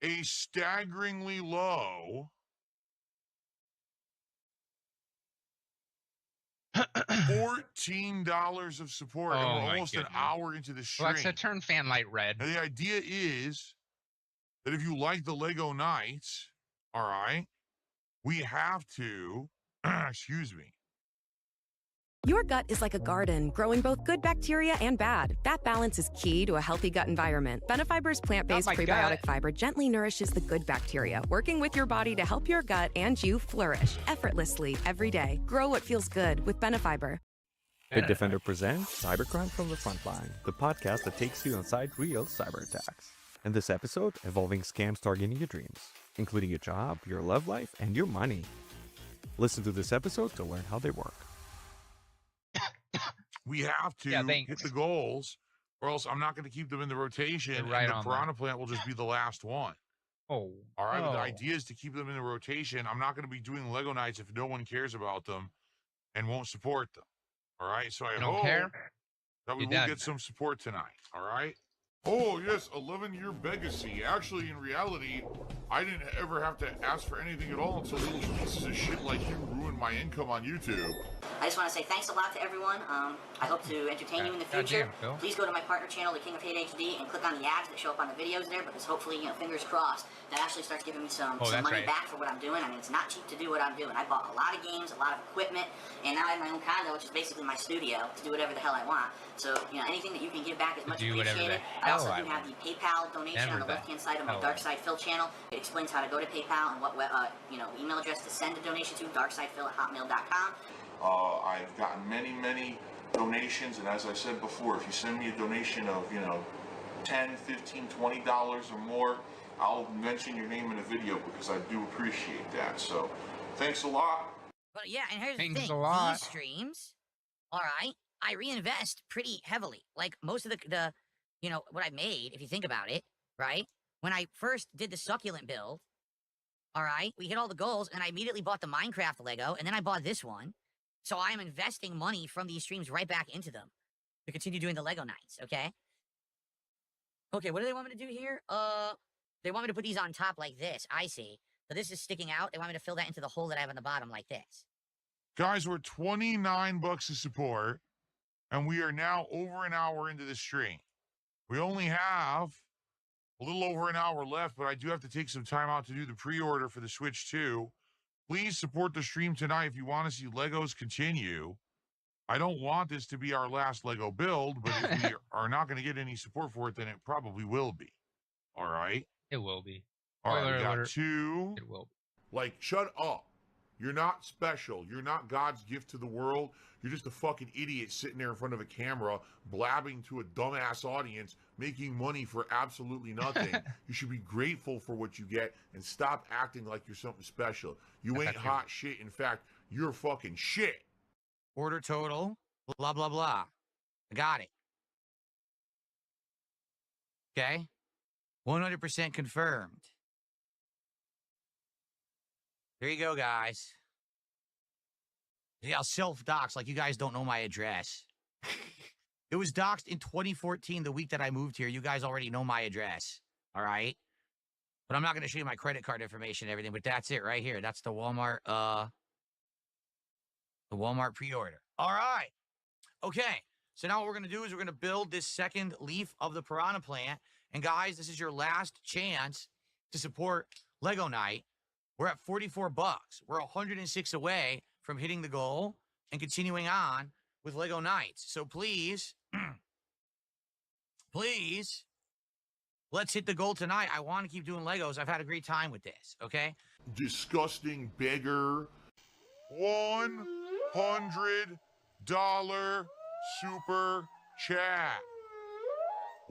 a staggeringly low $14 of support, and we're almost an hour into the stream. Alexa, turn fan light red. And the idea is that if you like the Lego Knights, all right, we have to, excuse me, Your gut is like a garden, growing both good bacteria and bad. That balance is key to a healthy gut environment. Benefiber's plant-based prebiotic fiber gently nourishes the good bacteria, working with your body to help your gut and you flourish effortlessly every day. Grow what feels good with Benefiber. Bitdefender presents Cybercrime from the Frontline, the podcast that takes you inside real cyber attacks. In this episode, evolving scams targeting your dreams, including your job, your love life, and your money. Listen to this episode to learn how they work. We have to hit the goals, or else I'm not going to keep them in the rotation, and the Piranha Plant will just be the last one. Oh. All right, but the idea is to keep them in the rotation. I'm not going to be doing Lego Nights if no one cares about them and won't support them. All right, so I hope that we will get some support tonight. All right. Oh, yes, 11-year legacy. Actually, in reality, I didn't ever have to ask for anything at all until little pieces of shit like you ruined my income on YouTube. I just want to say thanks a lot to everyone. I hope to entertain you in the future. Please go to my partner channel, The King of Hate HD, and click on the ads that show up on the videos there, because hopefully, fingers crossed, that actually starts giving me some money back for what I'm doing. I mean, it's not cheap to do what I'm doing. I bought a lot of games, a lot of equipment, and now I have my own condo, which is basically my studio, to do whatever the hell I want. So, anything that you can give back is much appreciated. I also do have the PayPal donation on the left-hand side of my Dark Side Phil channel. It explains how to go to PayPal and what email address to send a donation to, darksidephil@hotmail.com. I've gotten many donations, and as I said before, if you send me a donation of, $10, $15, $20 or more, I'll mention your name in a video because I do appreciate that. So, thanks a lot. But yeah, and here's the thing. These streams, all right, I reinvest pretty heavily. Like most of the what I made, if you think about it, right? When I first did the succulent build, all right, we hit all the goals, and I immediately bought the Minecraft Lego, and then I bought this one. So I am investing money from these streams right back into them to continue doing the Lego Nights, okay? Okay, what do they want me to do here? They want me to put these on top like this. I see. So this is sticking out. They want me to fill that into the hole that I have on the bottom like this. Guys, we're $29 to support, and we are now over an hour into the stream. We only have a little over an hour left, but I do have to take some time out to do the pre-order for the Switch 2. Please support the stream tonight if you want to see Legos continue. I don't want this to be our last Lego build, but if we are not going to get any support for it, then it probably will be. All right? It will be. All right, we got 2. It will be. Like, shut up. You're not special. You're not God's gift to the world. You're just a fucking idiot sitting there in front of a camera, blabbing to a dumbass audience, making money for absolutely nothing. You should be grateful for what you get and stop acting like you're something special. You ain't hot shit. In fact, you're fucking shit. Order total, blah, blah, blah. I got it. Okay? 100% confirmed. There you go, guys. Yeah, I'll self-dox like you guys don't know my address. It was doxed in 2014, the week that I moved here. You guys already know my address, all right? But I'm not going to show you my credit card information and everything, but that's it right here. That's the Walmart pre-order. All right. Okay, so now what we're going to do is we're going to build this second leaf of the Piranha Plant. And guys, this is your last chance to support Lego Night. We're at $44. We're 106 away from hitting the goal and continuing on with Lego Nights. So please, please, let's hit the goal tonight. I want to keep doing Legos. I've had a great time with this, okay? Disgusting beggar. $100 super chat.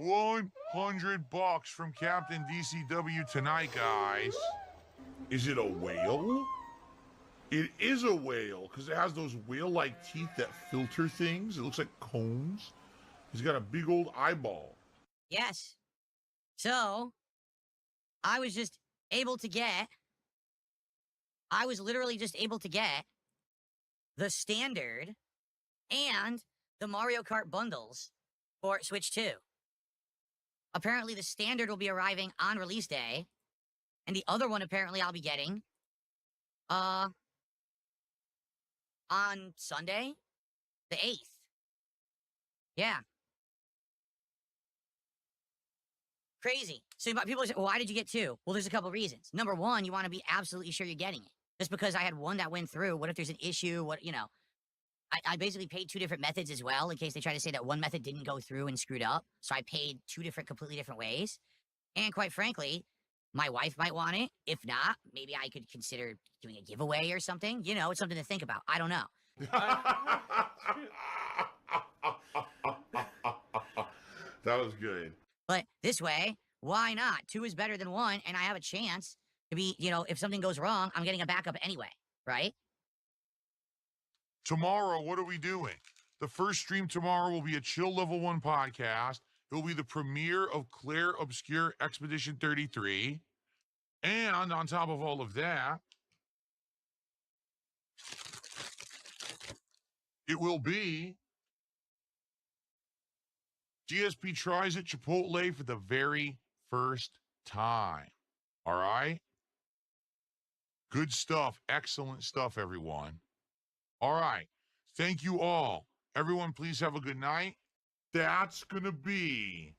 $100 from Captain DCW tonight, guys. Is it a whale? It is a whale, because it has those whale-like teeth that filter things. It looks like cones. He's got a big old eyeball. Yes. So, I was literally just able to get the standard and the Mario Kart bundles for Switch 2. Apparently, the standard will be arriving on release day, and the other one apparently I'll be getting on Sunday, the 8th. Yeah. Crazy. So people say, well, why did you get 2? Well, there's a couple reasons. Number 1, you want to be absolutely sure you're getting it. Just because I had one that went through, what if there's an issue? I basically paid 2 different methods as well, in case they try to say that one method didn't go through and screwed up. So I paid 2 completely different ways. And quite frankly, my wife might want it. If not, maybe I could consider doing a giveaway or something. You know, it's something to think about. I don't know. That was good. But this way, why not? 2 is better than 1, and I have a chance to be, you know, if something goes wrong, I'm getting a backup anyway, right? Tomorrow, what are we doing? The first stream tomorrow will be a Chill Level 1 podcast. It will be the premiere of Claire Obscure Expedition 33. And on top of all of that, it will be DSP tries at Chipotle for the very first time. All right? Good stuff. Excellent stuff, everyone. All right. Thank you all. Everyone, please have a good night. That's going to be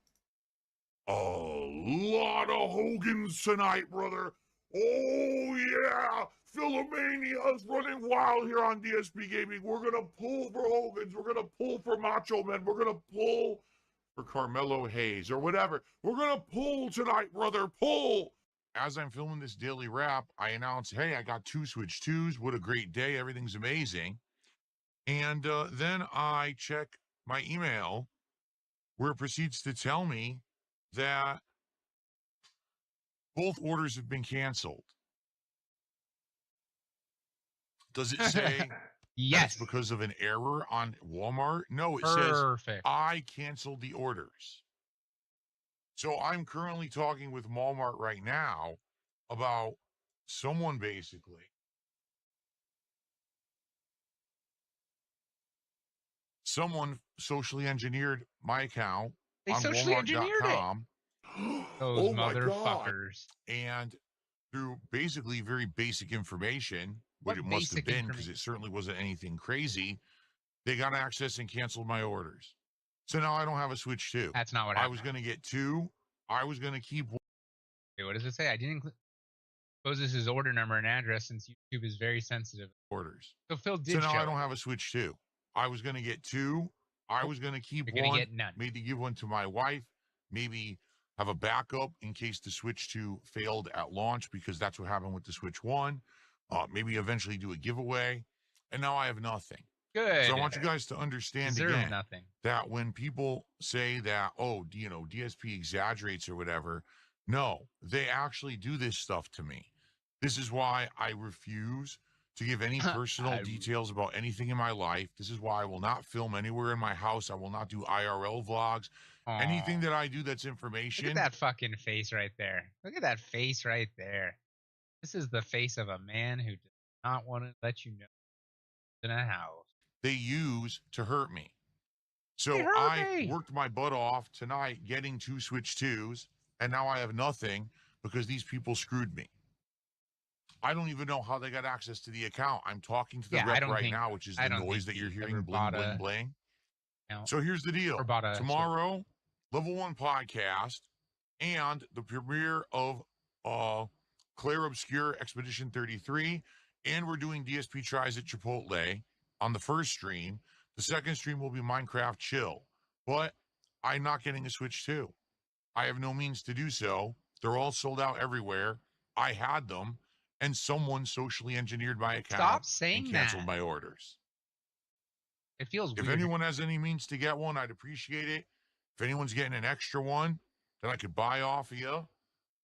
a lot of Hogans tonight, brother. Oh, yeah. Philomania's running wild here on DSP Gaming. We're going to pull for Hogans. We're going to pull for Macho Men. We're going to pull for Carmelo Hayes or whatever. We're going to pull tonight, brother. Pull. As I'm filming this daily wrap, I announce, hey, I got 2 Switch 2s. What a great day. Everything's amazing. And then I check my email where it proceeds to tell me that both orders have been canceled. Does it say yes because of an error on Walmart? No, it Perfect. says I canceled the orders. So I'm currently talking with Walmart right now about someone basically socially engineered my account they on socially engineered Walmart.com. Those oh my motherfuckers. God. And through basically very basic information, what it must have been because it certainly wasn't anything crazy, they got access and canceled my orders. So now I don't have a Switch 2. That's not what happened. I was going to get 2. I was going to keep one. Wait, what does it say? I didn't suppose this is order number and address since YouTube is very sensitive. Orders. So Phil did So now show I don't have a Switch 2. I was going to get 2. I was going to keep You're one. Gonna get none. Maybe give one to my wife. Maybe have a backup in case the Switch 2 failed at launch, because that's what happened with the Switch 1. Maybe eventually do a giveaway. And now I have nothing. Good. So I want you guys to understand again nothing. that when people say that, oh, you know, DSP exaggerates or whatever, no, they actually do this stuff to me. This is why I refuse to give any personal details about anything in my life. This is why I will not film anywhere in my house. I will not do IRL vlogs. Aww. Anything that I do that's information. Look at that fucking face right there. Look at that face right there. This is the face of a man who does not want to let you know in a house. They use to hurt me. So I worked my butt off tonight getting 2 Switch 2s, and now I have nothing because these people screwed me. I don't even know how they got access to the account. I'm talking to the rep right now, which is the noise that you're hearing, bling, bling, bling. So here's the deal. Tomorrow, Level 1 podcast and the premiere of Claire Obscure Expedition 33, and we're doing DSP Tries at Chipotle on the first stream. The second stream will be Minecraft Chill, but I'm not getting a Switch 2. I have no means to do so. They're all sold out everywhere. I had them, and someone socially engineered my account. Stop saying and canceled my orders. It feels weird. If anyone has any means to get one, I'd appreciate it. If anyone's getting an extra one that I could buy off of you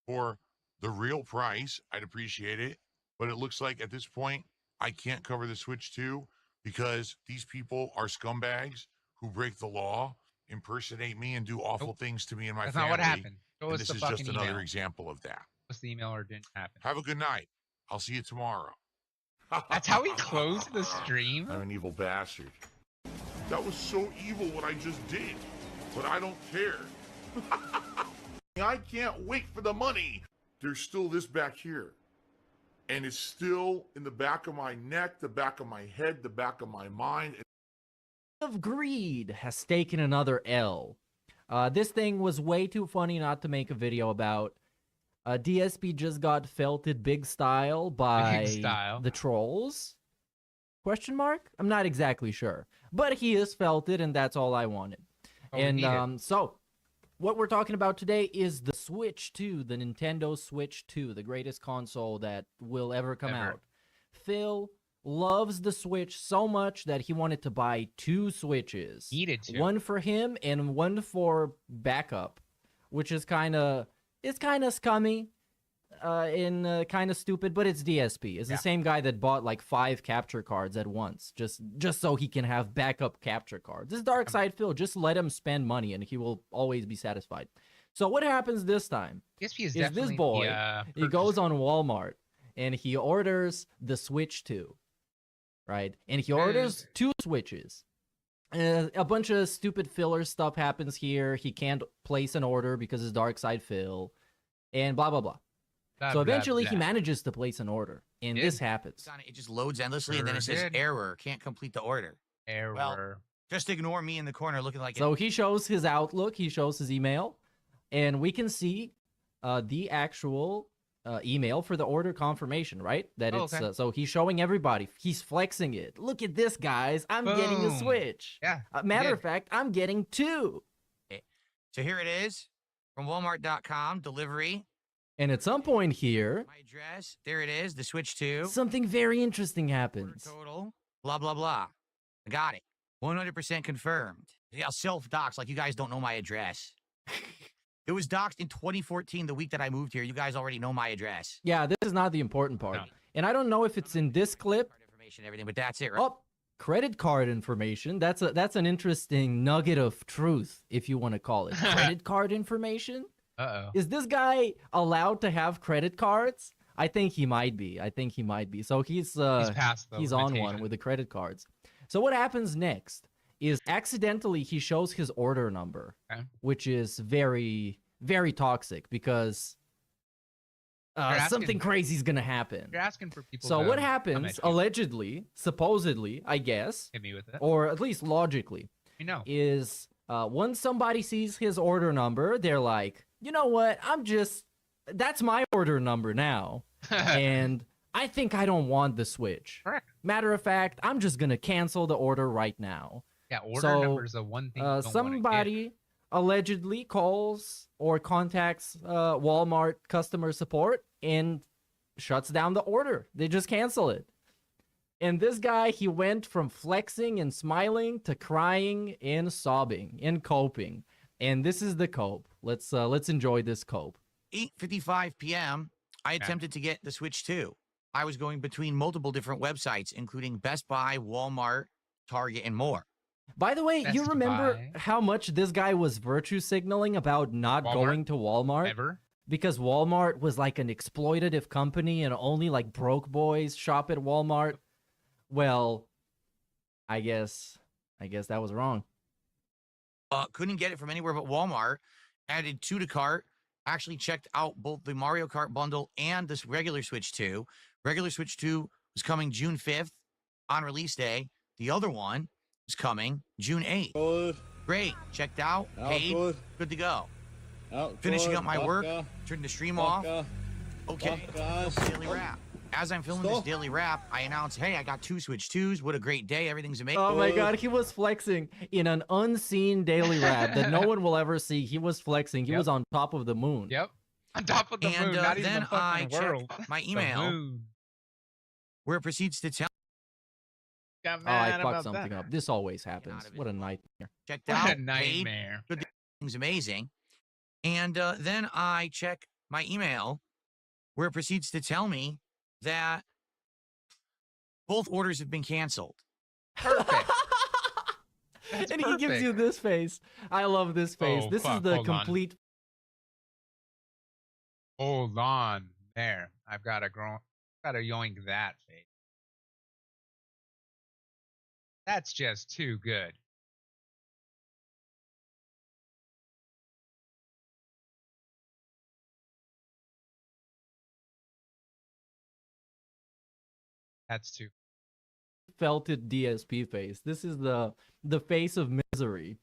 for the real price, I'd appreciate it. But it looks like at this point, I can't cover the Switch 2 because these people are scumbags who break the law, impersonate me, and do awful things to me and my family. That's not what happened. And this is just another example of that. What's the email or didn't happen? Have a good night. I'll see you tomorrow. That's how he closed the stream? I'm an evil bastard. That was so evil what I just did, but I don't care. I can't wait for the money. There's still this back here. And it's still in the back of my neck, the back of my head, the back of my mind. Of greed has taken another L. This thing was way too funny not to make a video about. DSP just got felted big style by the trolls. Question mark? I'm not exactly sure. But he has felt it, and that's all I wanted. And so, what we're talking about today is the Switch 2, the Nintendo Switch 2, the greatest console that will ever come out. Phil loves the Switch so much that he wanted to buy 2 Switches. Needed to. One for him and one for backup, which is kind of scummy and kind of stupid, but it's DSP. It's the same guy that bought like 5 capture cards at once, just so he can have backup capture cards. This Dark Side Phil, just let him spend money and he will always be satisfied. So what happens this time DSP is this boy, he goes on Walmart and he orders the Switch 2, right? And he orders 2 Switches. A bunch of stupid filler stuff happens here. He can't place an order because it's Dark Side Phil, and blah, blah, blah. So eventually he manages to place an order, and this happens. It just loads endlessly, and then it says error, can't complete the order. Error. Well, just ignore me in the corner looking like So he shows his Outlook, he shows his email, and we can see the actual email for the order confirmation, right? That it's so he's showing everybody. He's flexing it. Look at this, guys. I'm getting a Switch. Yeah. Matter of fact, I'm getting 2. Okay. So here it is from Walmart.com, delivery. And at some point here, my address, there it is, the Switch 2. Something very interesting happens. Order total, blah, blah, blah. I got it. 100% confirmed. Yeah, self-docs, like you guys don't know my address. It was doxed in 2014, the week that I moved here. You guys already know my address. Yeah, this is not the important part. No. And I don't know if it's in this clip. Information, everything, but that's it, right? Oh, credit card information. That's an interesting nugget of truth, if you want to call it. Credit card information? Uh-oh. Is this guy allowed to have credit cards? I think he might be. So he's on one with the credit cards. So what happens next is accidentally he shows his order number, which is very, very toxic because something crazy is going to happen. You're asking for people So what happens, allegedly, supposedly, I guess, hit me with it. Or at least logically, is once somebody sees his order number, they're like, you know what, that's my order number now, and I think I don't want the Switch. Correct. Matter of fact, I'm just going to cancel the order right now. Yeah, order number is the one thing you don't somebody allegedly calls or contacts Walmart customer support and shuts down the order. They just cancel it. And this guy, he went from flexing and smiling to crying and sobbing and coping. And this is the cope. Let's enjoy this cope. 8:55 p.m. I attempted to get the Switch 2. I was going between multiple different websites, including Best Buy, Walmart, Target, and more. By the way, you remember how much this guy was virtue signaling about not going to Walmart? Ever? Because Walmart was like an exploitative company and only like broke boys shop at Walmart. Well, I guess that was wrong. Couldn't get it from anywhere but Walmart. Added 2 to cart. Actually checked out both the Mario Kart bundle and this regular Switch 2. Regular Switch 2 was coming June 5th on release day. The other one is coming June 8th. Good. Great. Checked out. Paid. Good to go. Finishing up my work. Turning the stream off. Okay. Daily wrap. As I'm filming this daily wrap, I announce, hey, I got 2 Switch 2s. What a great day. Everything's amazing. Oh my God. He was flexing in an unseen daily wrap that no one will ever see. He was flexing. He was on top of the moon. Yep. On top of the moon. Not even then the fucking world. Check my email where it proceeds to tell. I fucked something up. This always happens. What a nightmare. Checked out. What a nightmare. Good. Everything's amazing. And then I check my email where it proceeds to tell me that both orders have been canceled. Perfect. And he gives you this face. I love this face. This is the complete. Hold on. There. I've got to yoink that face. That's just too good. That's too. Felted DSP face. This is the face of misery.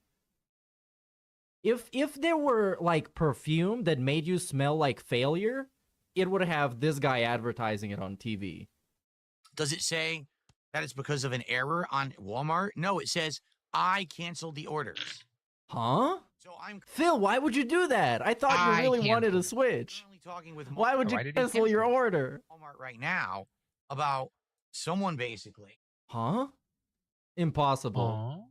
If there were like perfume that made you smell like failure, it would have this guy advertising it on TV. Does it say that it's because of an error on Walmart. No, it says I canceled the orders. Huh? So I'm Phil, why would you do that? I thought you really wanted a Switch. Talking with why would you cancel your order? Walmart right now about someone basically. Huh? Impossible.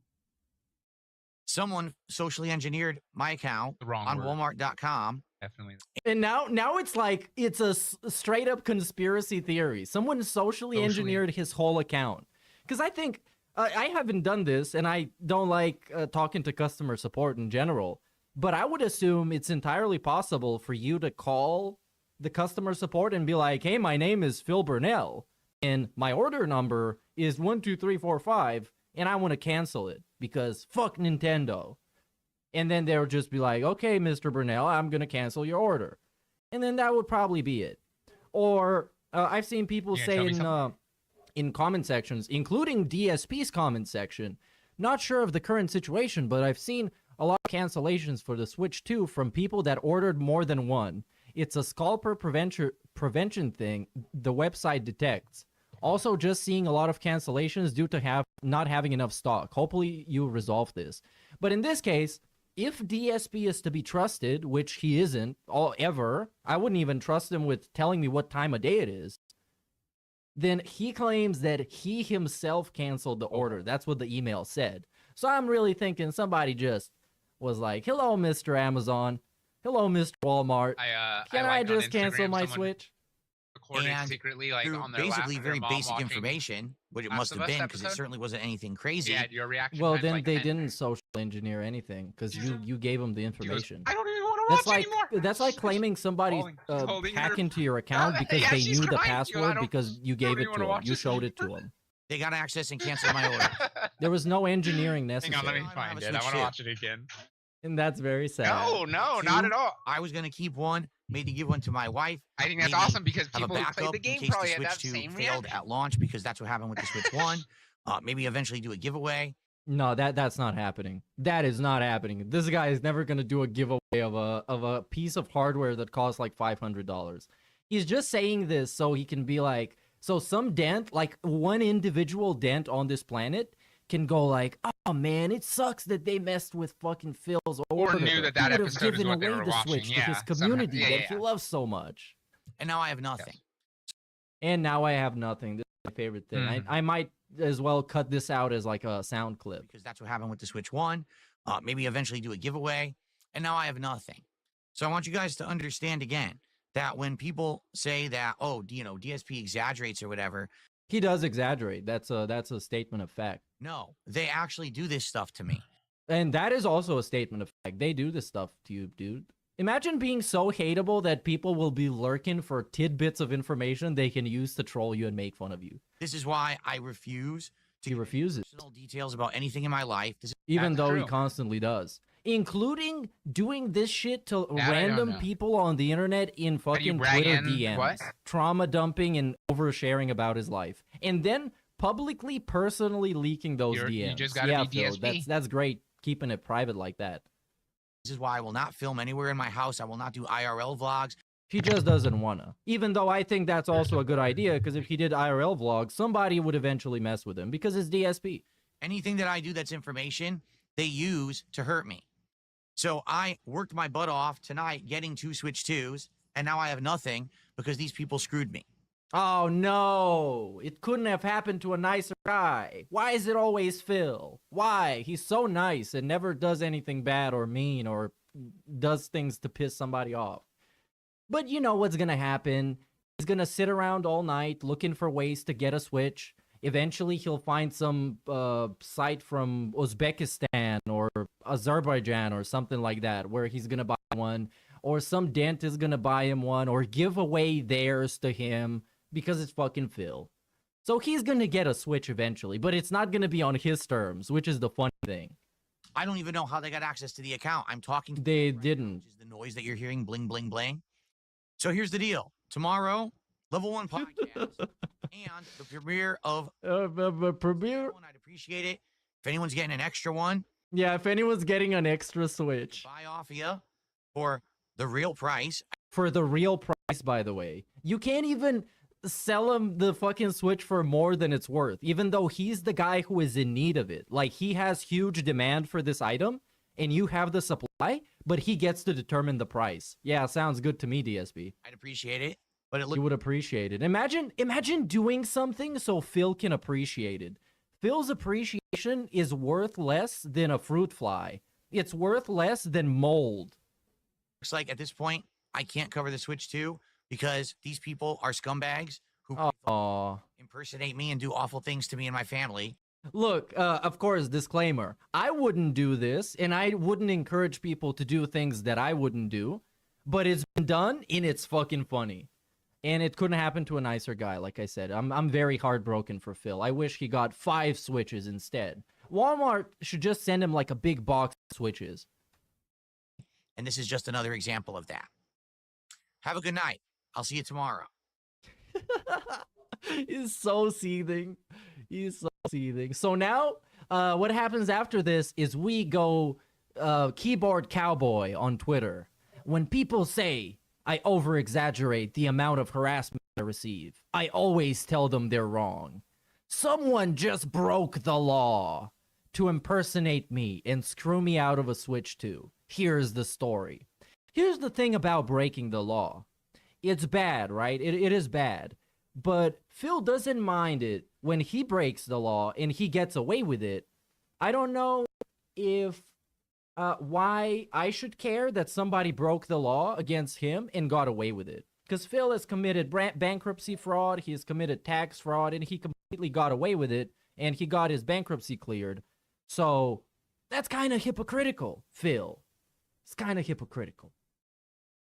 Someone socially engineered my account on Walmart.com. Definitely. And now it's like it's a straight up conspiracy theory. Someone socially engineered his whole account. Because I think I haven't done this, and I don't like talking to customer support in general. But I would assume it's entirely possible for you to call the customer support and be like, "Hey, my name is Phil Burnell, and my order number is 12345, and I want to cancel it because fuck Nintendo." And then they'll just be like, "Okay, Mr. Burnell, I'm going to cancel your order." And then that would probably be it. Or I've seen people say in comment sections, including DSP's comment section, not sure of the current situation, but I've seen a lot of cancellations for the Switch 2 from people that ordered more than one. It's a scalper prevention thing the website detects. Also, just seeing a lot of cancellations due to not having enough stock. Hopefully, you resolve this. But in this case, if DSP is to be trusted, which he isn't ever, I wouldn't even trust him with telling me what time of day it is, then he claims that he himself canceled the order. That's what the email said. So I'm really thinking somebody just was like, "Hello, Mr. Amazon. Hello, Mr. Walmart. Can I just cancel my Switch?" And secretly, like on their basically lap, very basic information, what it must have been, because it certainly wasn't anything crazy. Yeah, your reaction. Well, then like they didn't social engineer anything because you gave them the information. I don't even want to watch anymore. That's like claiming somebody hacked into your account because they knew the password because you gave it to them. You showed it to them. They got access and canceled my order. There was no engineering necessary. Hang on, let me find it. I want to watch it again. And that's very sad. No, not at all. I was going to keep one, maybe give one to my wife. I think that's awesome because people who played played the game probably had that same failed reaction. at launch, because that's what happened with the Switch 1. Maybe eventually do a giveaway. No, that's not happening. That is not happening. This guy is never going to do a giveaway of a piece of hardware that costs like $500. He's just saying this so he can be like, so some dent, like one individual dent on this planet, can go like, "Oh man, it sucks that they messed with fucking Phil's order. Or knew that he episode is what they were watching. Switch to his community that he loves so much." And now I have nothing. Yes. And now I have nothing. This is my favorite thing. I might as well cut this out as like a sound clip. Because that's what happened with the Switch 1. Maybe eventually do a giveaway. And now I have nothing. So I want you guys to understand again that when people say that, oh, DSP exaggerates or whatever. He does exaggerate. That's a statement of fact. No, they actually do this stuff to me. And that is also a statement of fact. They do this stuff to you, dude. Imagine being so hateable that people will be lurking for tidbits of information they can use to troll you and make fun of you. This is why I refuse to He refuses. personal details about anything in my life. Even though he constantly does. Including doing this shit to random people on the internet in fucking Twitter DMs. What? Trauma dumping and oversharing about his life. And then publicly, personally leaking those DMs. You just gotta be DSP. Phil, that's great, keeping it private like that. This is why I will not film anywhere in my house. I will not do IRL vlogs. He just doesn't wanna. Even though I think that's also a good idea, because if he did IRL vlogs, somebody would eventually mess with him, because it's DSP. Anything that I do that's information, they use to hurt me. So I worked my butt off tonight getting 2 Switch 2s, and now I have nothing because these people screwed me. Oh no, it couldn't have happened to a nicer guy. Why is it always Phil? Why? He's so nice and never does anything bad or mean or does things to piss somebody off. But you know what's gonna happen. He's gonna sit around all night looking for ways to get a Switch. Eventually he'll find some site from Uzbekistan or Azerbaijan or something like that where he's gonna buy one, or some dent is gonna buy him one or give away theirs to him. Because it's fucking Phil. So he's going to get a Switch eventually, but it's not going to be on his terms, which is the funny thing. I don't even know how they got access to the account. I'm talking to They them right didn't. now, which is the noise that you're hearing, bling, bling, bling. So here's the deal. Tomorrow, Level 1 podcast and the premiere of premiere. I'd appreciate it. If anyone's getting an extra one. Yeah, if anyone's getting an extra Switch. Buy off of you for the real price. For the real price, by the way. You can't even... sell him the fucking Switch for more than it's worth, even though he's the guy who is in need of it. Like, he has huge demand for this item, and you have the supply, but he gets to determine the price. Yeah, sounds good to me, DSP. I'd appreciate it, but you would appreciate it. Imagine doing something so Phil can appreciate it. Phil's appreciation is worth less than a fruit fly. It's worth less than mold. Looks like at this point, I can't cover the Switch 2 because these people are scumbags who impersonate me and do awful things to me and my family. Look, of course, disclaimer. I wouldn't do this, and I wouldn't encourage people to do things that I wouldn't do, but it's been done, and it's fucking funny. And it couldn't happen to a nicer guy, like I said. I'm very heartbroken for Phil. I wish he got 5 Switches instead. Walmart should just send him like a big box of Switches. And this is just another example of that. Have a good night. I'll see you tomorrow. He's so seething. He's so seething. So now, what happens after this is we go keyboard cowboy on Twitter. When people say I over-exaggerate the amount of harassment I receive, I always tell them they're wrong. Someone just broke the law to impersonate me and screw me out of a Switch 2. Here's the story. Here's the thing about breaking the law. It's bad, right? It is bad. But Phil doesn't mind it when he breaks the law and he gets away with it. I don't know if why I should care that somebody broke the law against him and got away with it. Because Phil has committed bankruptcy fraud, he has committed tax fraud, and he completely got away with it, and he got his bankruptcy cleared. So that's kind of hypocritical, Phil. It's kind of hypocritical.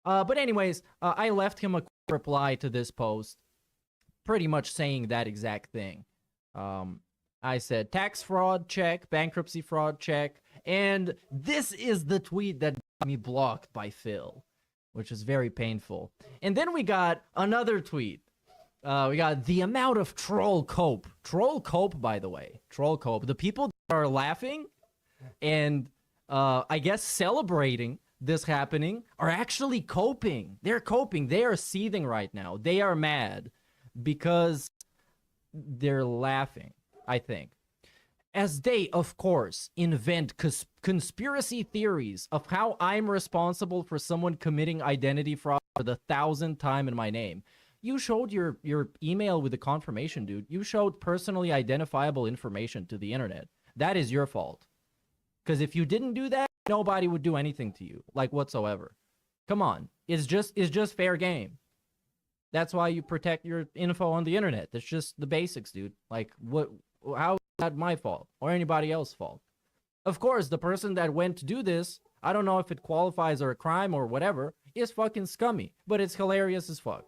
But anyways, I left him a quick reply to this post, pretty much saying that exact thing. I said, tax fraud, check. Bankruptcy fraud, check. And this is the tweet that got me blocked by Phil, which is very painful. And then we got another tweet. We got the amount of troll cope. Troll cope, by the way. Troll cope. The people that are laughing and I guess celebrating this happening are actually coping. They're coping. They are seething right now. They are mad because they're laughing, I think. As they, of course, invent conspiracy theories of how I'm responsible for someone committing identity fraud for the 1,000th time in my name. You showed your email with the confirmation, dude. You showed personally identifiable information to the internet. That is your fault. Because if you didn't do that, nobody would do anything to you, like whatsoever. Come on. It's just fair game. That's why you protect your info on the internet. That's just the basics, dude. Like, how is that my fault or anybody else's fault? Of course, the person that went to do this, I don't know if it qualifies or a crime or whatever, is fucking scummy, but it's hilarious as fuck.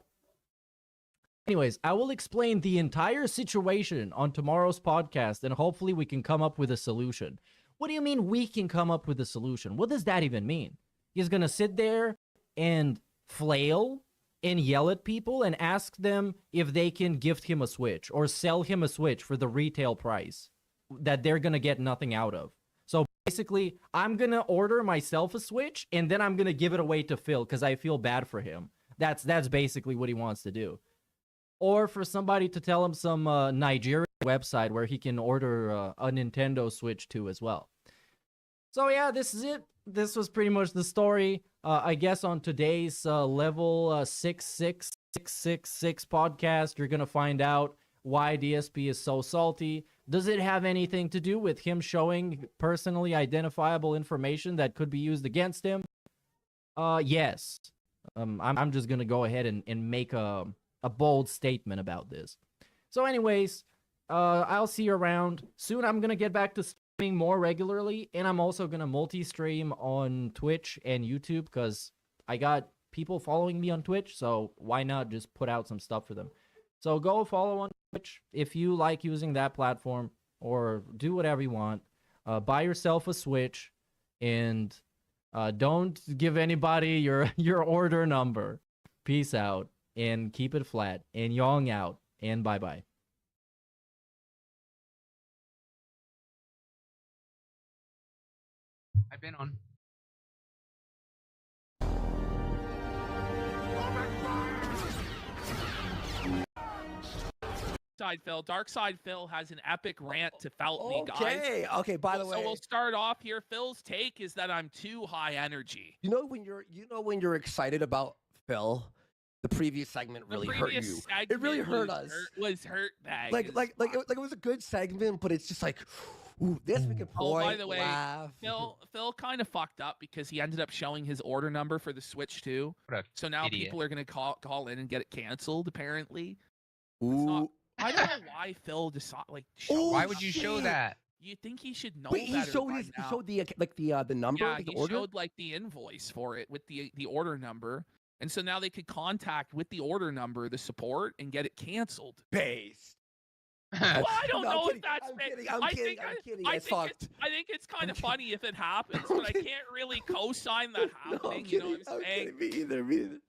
Anyways, I will explain the entire situation on tomorrow's podcast, and hopefully we can come up with a solution. What do you mean we can come up with a solution? What does that even mean? He's gonna sit there and flail and yell at people and ask them if they can gift him a Switch or sell him a Switch for the retail price that they're gonna get nothing out of. So basically, I'm gonna order myself a Switch and then I'm gonna give it away to Phil because I feel bad for him. That's basically what he wants to do. Or for somebody to tell him some Nigerian website where he can order a Nintendo Switch 2 as well. So yeah, this is it. This was pretty much the story. I guess on today's level 66666 podcast, you're going to find out why DSP is so salty. Does it have anything to do with him showing personally identifiable information that could be used against him? Yes. I'm just going to go ahead and make a bold statement about this. So anyways, I'll see you around. Soon I'm going to get back to streaming more regularly, and I'm also going to multi-stream on Twitch and YouTube because I got people following me on Twitch, so why not just put out some stuff for them? So go follow on Twitch if you like using that platform, or do whatever you want. Buy yourself a Switch, and don't give anybody your order number. Peace out, and keep it flat, and yong out, and bye-bye. I've been on. Side Phil. Dark Side Phil has an epic rant to felt me, guys. Okay. By the way, so we'll start off here. Phil's take is that I'm too high energy. You know when you're excited about Phil, the previous segment really hurt you. It really hurt us. Was hurt bag. Like it was a good segment, but it's just like, ooh, this we can point. Oh, by the way, laugh. Phil kind of fucked up because he ended up showing his order number for the Switch too. So now people are gonna call in and get it canceled. Apparently. Ooh. I don't know why Phil decided why would you show that? You think he should know Wait, better he showed the number. Yeah, the he order? showed like the invoice for it with the order number, and so now they could contact with the order number the support and get it canceled. Based. Well, I don't know if that's. I'm kidding. I think it's kind of funny if it happens, but I can't really co-sign that happening. You know what I'm saying? Me either.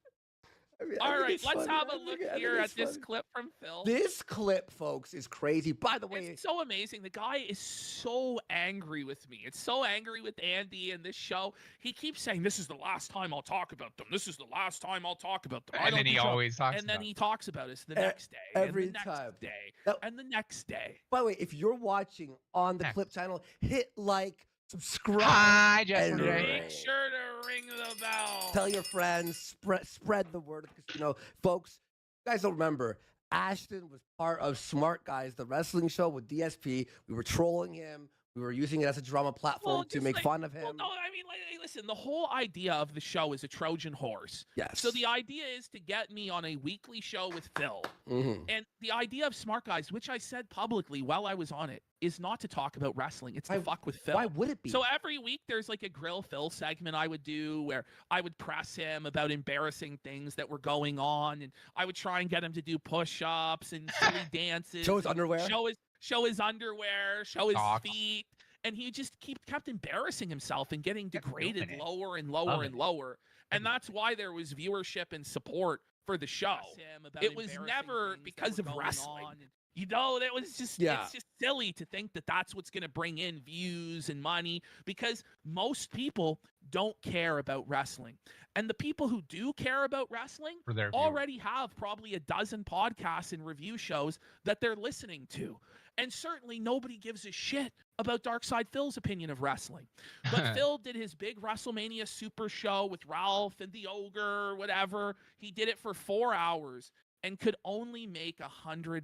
All right, let's have a look here at this clip from Phil. This clip, folks, is crazy. By the way, it's so amazing. The guy is so angry with me. It's so angry with Andy and this show. He keeps saying, "This is the last time I'll talk about them. This is the last time I'll talk about them." And then he always talks. And then he talks about us the next day, every and the time. next day, and the next day. By the way, if you're watching on the clip channel, hit like, subscribe. Hi, Justin. Make sure to ring the bell. Tell your friends, spread the word. Because, folks, you guys don't remember, Ashton was part of Smart Guys, the wrestling show with DSP. We were trolling him. We were using it as a drama platform to make fun of him. Well, no, I mean, listen, the whole idea of the show is a Trojan horse. Yes. So the idea is to get me on a weekly show with Phil. And the idea of Smart Guys, which I said publicly while I was on it, is not to talk about wrestling. It's to fuck with Phil. Why would it be? So every week there's like a Grill Phil segment I would do where I would press him about embarrassing things that were going on, and I would try and get him to do push-ups and silly dances. Show his underwear. Show his underwear, show his feet. And he just kept embarrassing himself and getting degraded lower and lower and lower. And that's why there was viewership and support for the show. It was never because of wrestling. You know, that was just, it's just silly to think that that's what's going to bring in views and money, because most people don't care about wrestling. And the people who do care about wrestling already have probably a dozen podcasts and review shows that they're listening to. And certainly nobody gives a shit about Dark Side Phil's opinion of wrestling. But Phil did his big WrestleMania Super show with Ralph and the Ogre, whatever. He did it for 4 hours and could only make $100.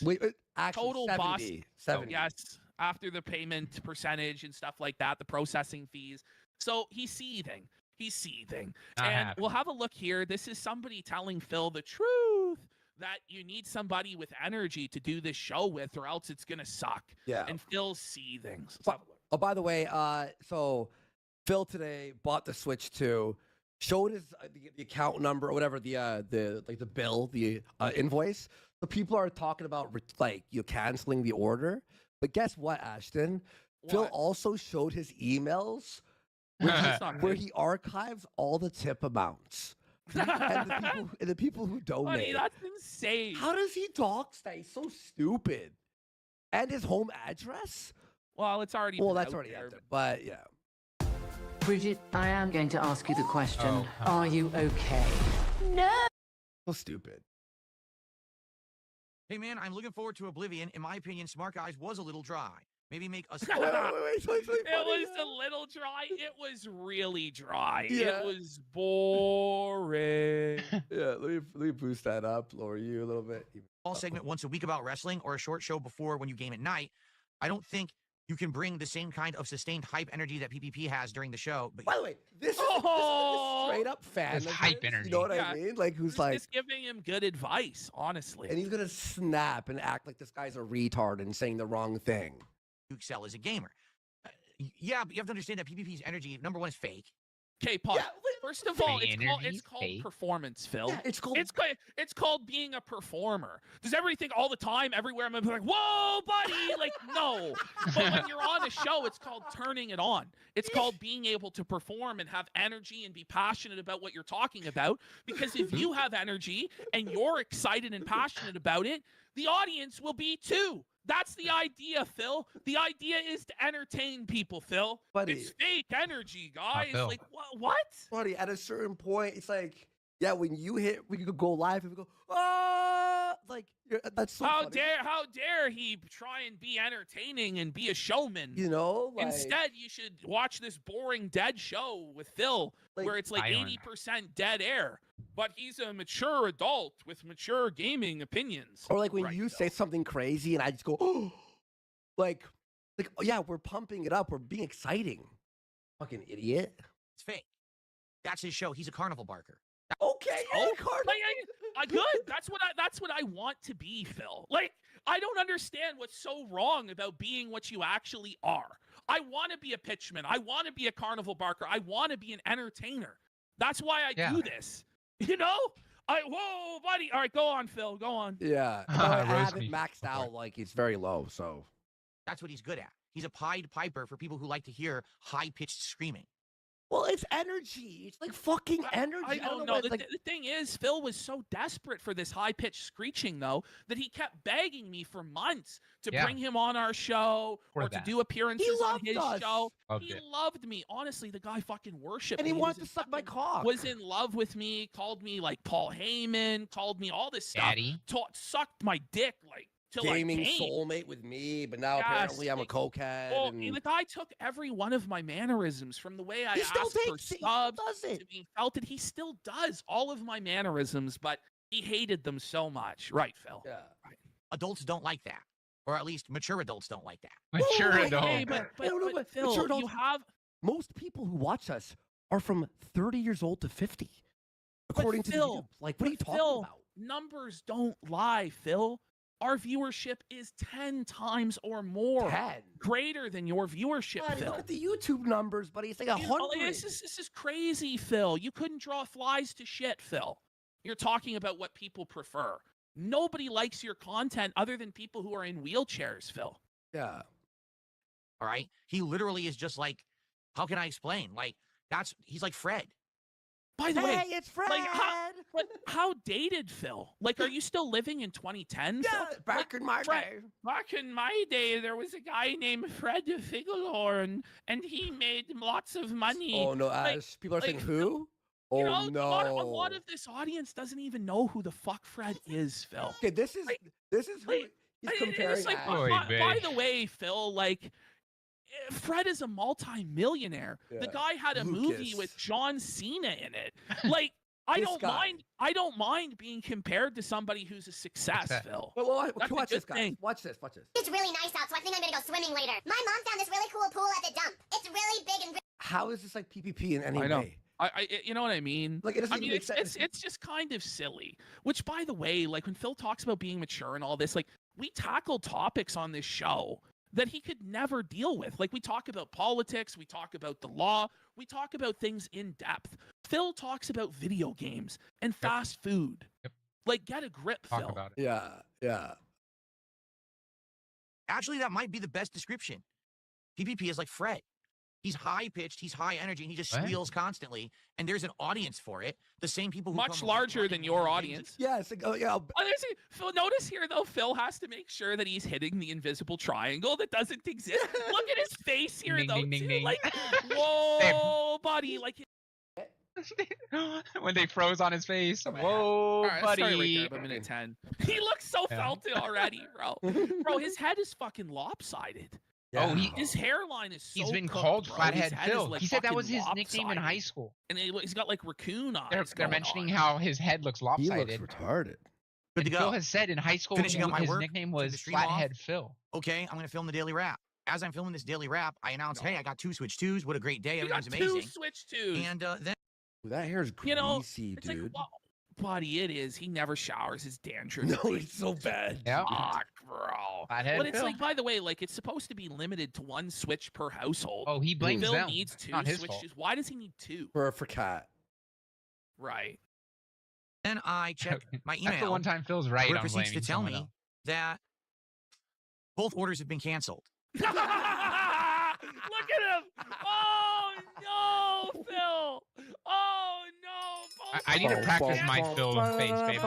Wait, actually, total 70, boss. 70. Yes, after the payment percentage and stuff like that, the processing fees. So he's seething. And we'll have a look here. This is somebody telling Phil the truth, that you need somebody with energy to do this show with, or else it's gonna suck. Yeah. And Phil's seething. Oh, by the way, so Phil today bought the Switch 2, showed his the account number or whatever, the bill, the invoice. So people are talking about canceling the order. But guess what, Ashton? What? Phil also showed his emails where he archives all the tip amounts. and the people who donate. Buddy, that's insane. How does he talk that? He's so stupid. And his home address? Well, it's already that's already out there. But yeah. Bridget, I am going to ask you the question. Are you okay? No. So stupid. Hey man, I'm looking forward to Oblivion. In my opinion, Smart Guys was a little dry. Maybe make a. Wait, it was a little dry. It was really dry. Yeah. It was boring. Yeah, let me boost that up, lower you a little bit. All segment once a week about wrestling, or a short show before when you game at night. I don't think you can bring the same kind of sustained hype energy that PPP has during the show. But by the way, this is a straight up fan. This hype energy. You know what I mean? Like, who's just giving him good advice, honestly. And he's gonna snap and act like this guy's a retard and saying the wrong thing. You excel as a gamer. Yeah, but you have to understand that PPP's energy, number one, is fake. Okay, Paul. Yeah, first of all, it's called performance, Phil. Yeah, it's called being a performer. Does everybody think all the time, everywhere? I'm like, whoa, buddy! Like, no. But when you're on a show, it's called turning it on. It's called being able to perform and have energy and be passionate about what you're talking about. Because if you have energy and you're excited and passionate about it, the audience will be too. That's the idea, Phil. The idea is to entertain people, Phil. Buddy, it's fake energy, guys. Like, what? Buddy, at a certain point, it's like, yeah, when you hit, we could go live and we go, like that's so how funny. dare he try and be entertaining and be a showman? You know, like, instead you should watch this boring dead show with Phil, where it's like 80% dead air. But he's a mature adult with mature gaming opinions. Or like when you say something crazy and I just go, oh, like, oh, yeah, we're pumping it up. We're being exciting. Fucking idiot. It's fake. That's his show. He's a carnival barker. Okay, carnival. Good. That's what I want to be, Phil. Like, I don't understand what's so wrong about being what you actually are. I want to be a pitchman. I want to be a carnival barker. I want to be an entertainer. That's why I do this. You know? Whoa, buddy. All right, go on, Phil. Go on. Yeah. I have it maxed out. Like, it's very low, so. That's what he's good at. He's a Pied Piper for people who like to hear high-pitched screaming. Well, it's energy. It's like fucking energy. I don't know. The thing is, Phil was so desperate for this high-pitched screeching, though, that he kept begging me for months to bring him on our show or to do appearances on his show. He loved me. Honestly, the guy fucking worshipped me. And he wanted to suck my cock. Was in love with me, called me like Paul Heyman, called me all this stuff. Daddy. Sucked my dick like till gaming I came. soulmate with me, but now apparently I'm a cokehead. Well, the guy took every one of my mannerisms, from the way I asked for subs to being felted. He still does all of my mannerisms, but he hated them so much. Right, Phil? Yeah. Right. Adults don't like that. Or at least mature adults don't like that. Mature adults. Hey, but Phil, mature adults, you have... Most people who watch us are from 30 years old to 50. According to Phil, the like, what are you talking about? Numbers don't lie, Phil. Our viewership is 10 times or more greater than your viewership, buddy, Phil. Look at the YouTube numbers, buddy. It's like 100. This is crazy, Phil. You couldn't draw flies to shit, Phil. You're talking about what people prefer. Nobody likes your content other than people who are in wheelchairs, Phil. Yeah. All right? He literally is just like, how can I explain? Like, he's like Fred. By the way, it's Fred. Like, how dated, Phil? Like, are you still living in 2010? Yeah, back in my day. Back in my day, there was a guy named Fred Figelhorn, and he made lots of money. Oh, no, people are saying who? Oh, no. A lot of this audience doesn't even know who the fuck Fred is, Phil. Okay, this is who he's comparing. Like, by the way, Phil, like, Fred is a multi-millionaire. Yeah. The guy had a movie with John Cena in it. Like, I don't mind being compared to somebody who's a success, Phil. Well, watch this, guys. Watch this. It's really nice out, so I think I'm gonna go swimming later. My mom found this really cool pool at the dump. It's really big and. How is this like PPP in any way? Know. You know what I mean? Like, it doesn't make sense. It's just kind of silly. Which, by the way, like when Phil talks about being mature and all this, like we tackle topics on this show that he could never deal with. Like, we talk about politics, we talk about the law, we talk about things in depth. Phil talks about video games and fast food. Like, get a grip, Phil. Talk about it. Yeah. Actually, that might be the best description. PPP is like Fred. He's high-pitched, he's high energy, and he just squeals constantly. And there's an audience for it. The same people who much larger than your audience. Yeah, it's like, Phil, notice here, though, Phil has to make sure that he's hitting the invisible triangle that doesn't exist. Look at his face here, though. Like, whoa, buddy. Like, when they froze on his face. Whoa, buddy. Right there, minute 10. He looks so felted already, bro. Bro, his head is fucking lopsided. Yeah. Oh, his hairline is so he's been cooked, called bro. Flathead Phil. Like he said that was his lopsided. nickname in high school. And he's got like raccoon eyes. They're mentioning how his head looks lopsided. He looks retarded. Good to go. Phil has said in high school his nickname was Flathead Phil. Okay, I'm going to film the daily wrap. As I'm filming this daily wrap, I announce, hey, I got 2 Switch 2s. What a great day. Everything's amazing. 2 Switch 2s. And then... That hair's greasy, it's dude. Like, well, buddy, it is. He never showers his dandruff. No, it's so bad. Yeah. Fuck, bro. But it's like, by the way, like it's supposed to be limited to 1 Switch per household. Oh, he blames Phil them. needs 2 Switches. Why does he need 2? For Cat. Right. Then I check my email. That's the one time Phil's right. Where it proceeds to tell me that both orders have been canceled. Look at him! Oh no, Phil! Oh no! I need to practice my Phil face, baby.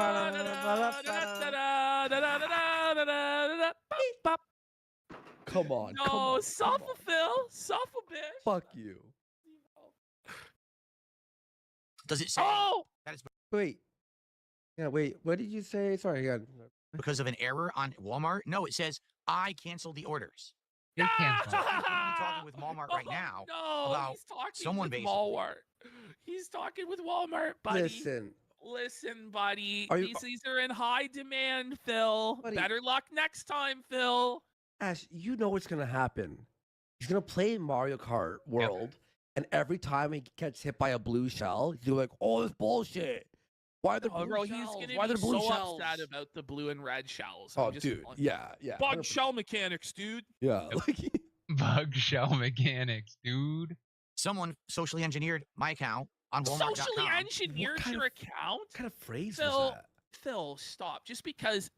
Come on. No, suffer, Phil. Suffer, bitch. Fuck you. Does it say? Oh! That is... Wait. Yeah, wait. What did you say? Sorry, because of an error on Walmart. No, it says I canceled the orders. You canceled. So I'm talking with Walmart right now about he's talking someone with basically. Walmart. He's talking with Walmart, buddy. Listen, buddy. Are These are in high demand, Phil. Buddy. Better luck next time, Phil. Ash, you know what's gonna happen. He's gonna play Mario Kart World, and every time he gets hit by a blue shell, he's gonna be like, "Oh, this bullshit. Why are there blue bro, shells? he's gonna Why are be there blue so shells?" upset about the blue and red shells. Oh, dude, yeah. Bug 100%. shell mechanics, dude. Yeah, Bug shell mechanics, dude. Someone socially engineered my account on Walmart.com. Socially engineered your account? What kind of phrase Phil, was that? Phil, stop. Just because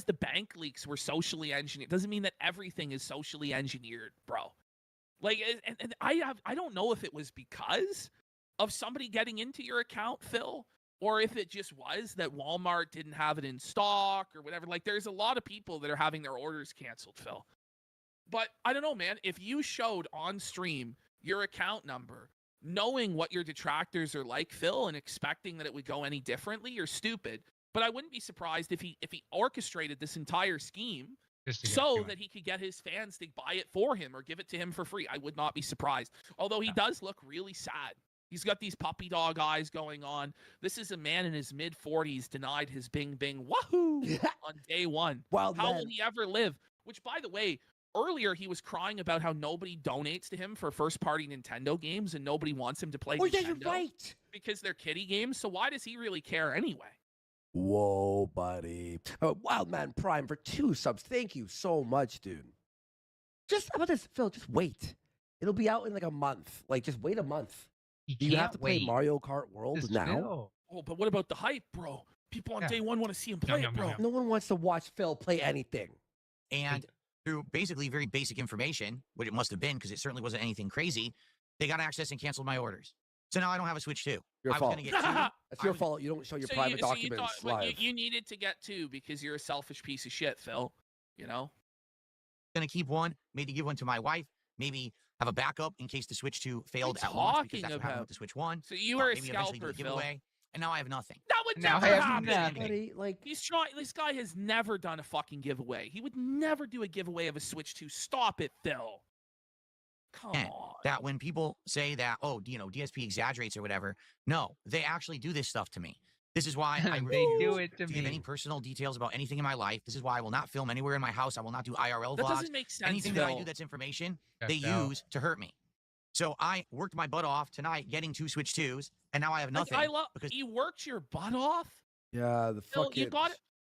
the bank leaks were socially engineered doesn't mean that everything is socially engineered, bro. Like, and I don't know if it was because of somebody getting into your account, Phil, or if it just was that Walmart didn't have it in stock or whatever. Like, there's a lot of people that are having their orders canceled, Phil. But I don't know, man. If you showed on stream your account number, knowing what your detractors are like, Phil, and expecting that it would go any differently, you're stupid. But I wouldn't be surprised if he orchestrated this entire scheme so that he could get his fans to buy it for him or give it to him for free. I would not be surprised. Although he does look really sad. He's got these puppy dog eyes going on. This is a man in his mid-40s denied his bing bing wahoo on day one. How will he ever live? Which, by the way, earlier he was crying about how nobody donates to him for first-party Nintendo games and nobody wants him to play Nintendo. Yeah, you're right. Because they're kiddie games. So why does he really care anyway? Whoa, buddy. Wildman Prime for 2 subs. Thank you so much, dude. Just how about this, Phil? Just wait. It'll be out in like a month. Like, just wait a month. Do you have to play Mario Kart World now? Oh, but what about the hype, bro? People on day one want to see him play it, bro. No one wants to watch Phil play anything. And through basically very basic information, what it must have been, because it certainly wasn't anything crazy, they got access and canceled my orders. So now I don't have a Switch 2. Your I fault. was gonna get 2. That's your fault. You don't show your private documents live. You needed to get 2 because you're a selfish piece of shit, Phil. You know? Gonna keep 1, maybe give 1 to my wife, maybe have a backup in case the Switch 2 failed at launch, because that's what happened with the Switch 1. So you were a maybe eventually do scalper, Phil. giveaway, and now I have nothing. That would Now never I have happen. nothing. Like, He's trying. This guy has never done a fucking giveaway. He would never do a giveaway of a Switch 2. Stop it, Phil. Come on. That when people say that, oh, you know, DSP exaggerates or whatever, no, they actually do this stuff to me. This is why I refuse do it to give me. any personal details about anything in my life. This is why I will not film anywhere in my house. I will not do IRL That vlogs. doesn't make sense, Anything Phil. that I do that's information, Checked they out. use to hurt me. So I worked my butt off tonight getting 2 Switch 2s, and now I have Like, nothing. because you worked your butt off. yeah, the Phil, fucking.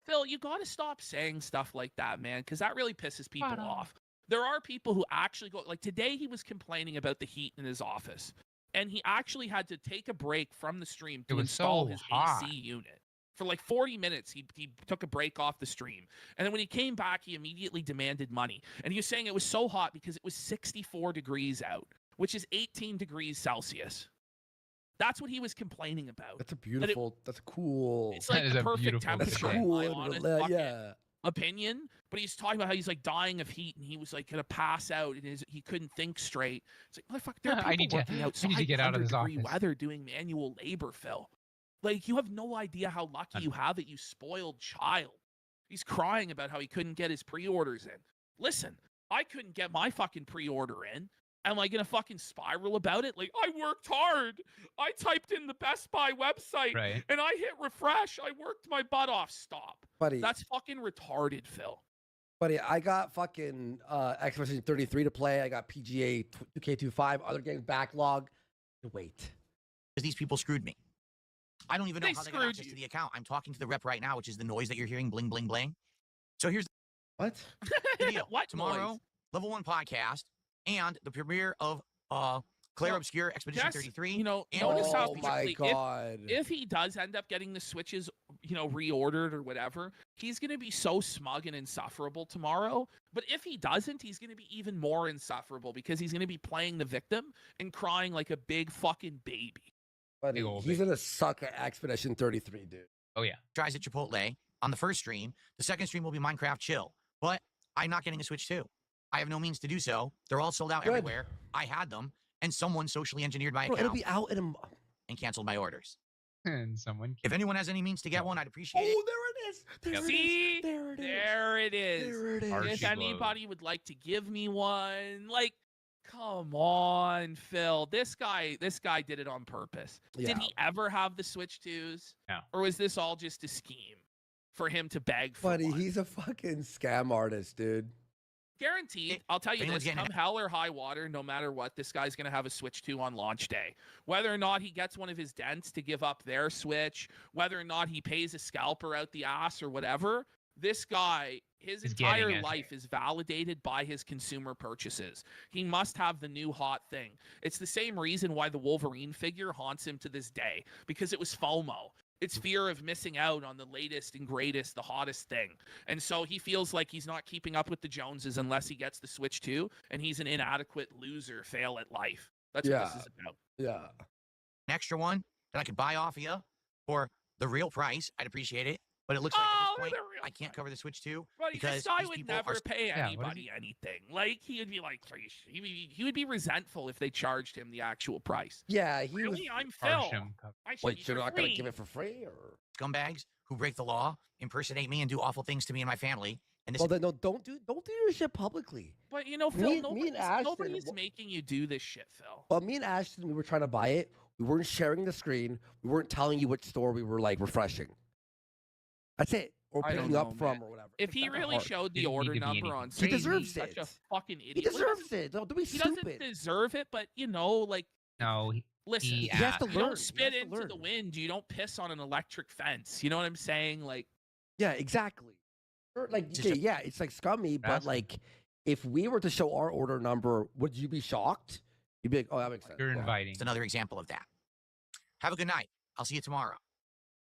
Phil, you got to stop saying stuff like that, man, because that really pisses people off. There are people who actually go, like today he was complaining about the heat in his office, and he actually had to take a break from the stream to install his AC unit. For like 40 minutes, he took a break off the stream. And then when he came back, he immediately demanded money. And he was saying it was so hot because it was 64 degrees out, which is 18 degrees Celsius. That's what he was complaining about. That's a beautiful. That's cool. It's like the perfect temperature. That's cool. My honest fucking opinion. But he's talking about how he's like dying of heat and he was like gonna pass out and he couldn't think straight. It's like, motherfucker, there are people working outside I need to get out of this 100-degree office. weather doing manual labor, Phil. Like, you have no idea how lucky you have it, you spoiled child. He's crying about how he couldn't get his pre-orders in. Listen, I couldn't get my fucking pre-order in. Am I gonna fucking spiral about it? Like, I worked hard. I typed in the Best Buy website and I hit refresh. I worked my butt off. Stop. Buddy. That's fucking retarded, Phil. Buddy, I got fucking Xbox 33 to play. I got PGA 2K25, other games backlog. Wait. Because these people screwed me. I don't even know They how they got screwed access to the account. I'm talking to the rep right now, which is the noise that you're hearing, bling, bling, bling. So here's what? The deal. What Tomorrow, noise? Level 1 podcast and the premiere of Claire Obscure Expedition 33. You know, and notice how my quickly, God. if he does end up getting the Switches, you know, reordered or whatever, he's going to be so smug and insufferable tomorrow. But if he doesn't, he's going to be even more insufferable because he's going to be playing the victim and crying like a big fucking baby. Buddy, he's gonna suck at Expedition 33, dude. Oh yeah. Tries at Chipotle on the first stream. The second stream will be Minecraft Chill. But I'm not getting a Switch 2. I have no means to do so. They're all sold out everywhere. I had them, and someone socially engineered my account. It'll be out in and canceled my orders. And someone. If anyone has any means to get one, I'd appreciate it. Oh, there See? There it is. There it is. There it is. If anybody would like to give me one, like, come on, Phil. This guy did it on purpose. Yeah. Did he ever have the Switch 2s? No. Or was this all just a scheme for him to beg for Buddy, one? he's a fucking scam artist, dude. Guaranteed. I'll tell you this, come hell or high water, no matter what, this guy's going to have a Switch 2 on launch day. Whether or not he gets one of his dents to give up their Switch, whether or not he pays a scalper out the ass or whatever, this guy, his entire life is validated by his consumer purchases. He must have the new hot thing. It's the same reason why the Wolverine figure haunts him to this day, because it was FOMO. It's fear of missing out on the latest and greatest, the hottest thing. And so he feels like he's not keeping up with the Joneses unless he gets the Switch 2, and he's an inadequate loser, fail at life. That's what this is about. Yeah. An extra one that I could buy off of you for the real price. I'd appreciate it. But it looks like at this point, I can't cover the Switch 2 because this guy would never pay anybody anything. Like, he would be like, he would be resentful if they charged him the actual price. Yeah, I'm Phil. Wait, you're not going to give it for free? Or scumbags who break the law, impersonate me, and do awful things to me and my family. And this then don't do your shit publicly. But you know, Phil, nobody's making you do this shit, Phil. Well, me and Ashton, we were trying to buy it. We weren't sharing the screen. We weren't telling you which store we were like refreshing. That's it. Or picking up from or whatever. If he really showed the order number on screen, he deserves he's it. such a fucking idiot. He deserves it. Don't be stupid. He doesn't deserve it, but you know, like, no. Listen, he has to learn. You don't spit into the wind. You don't piss on an electric fence. You know what I'm saying? Like, yeah, exactly. Like, yeah, it's like scummy, but like, if we were to show our order number, would you be shocked? You'd be like, oh, that makes sense. You're inviting. It's another example of that. Have a good night. I'll see you tomorrow.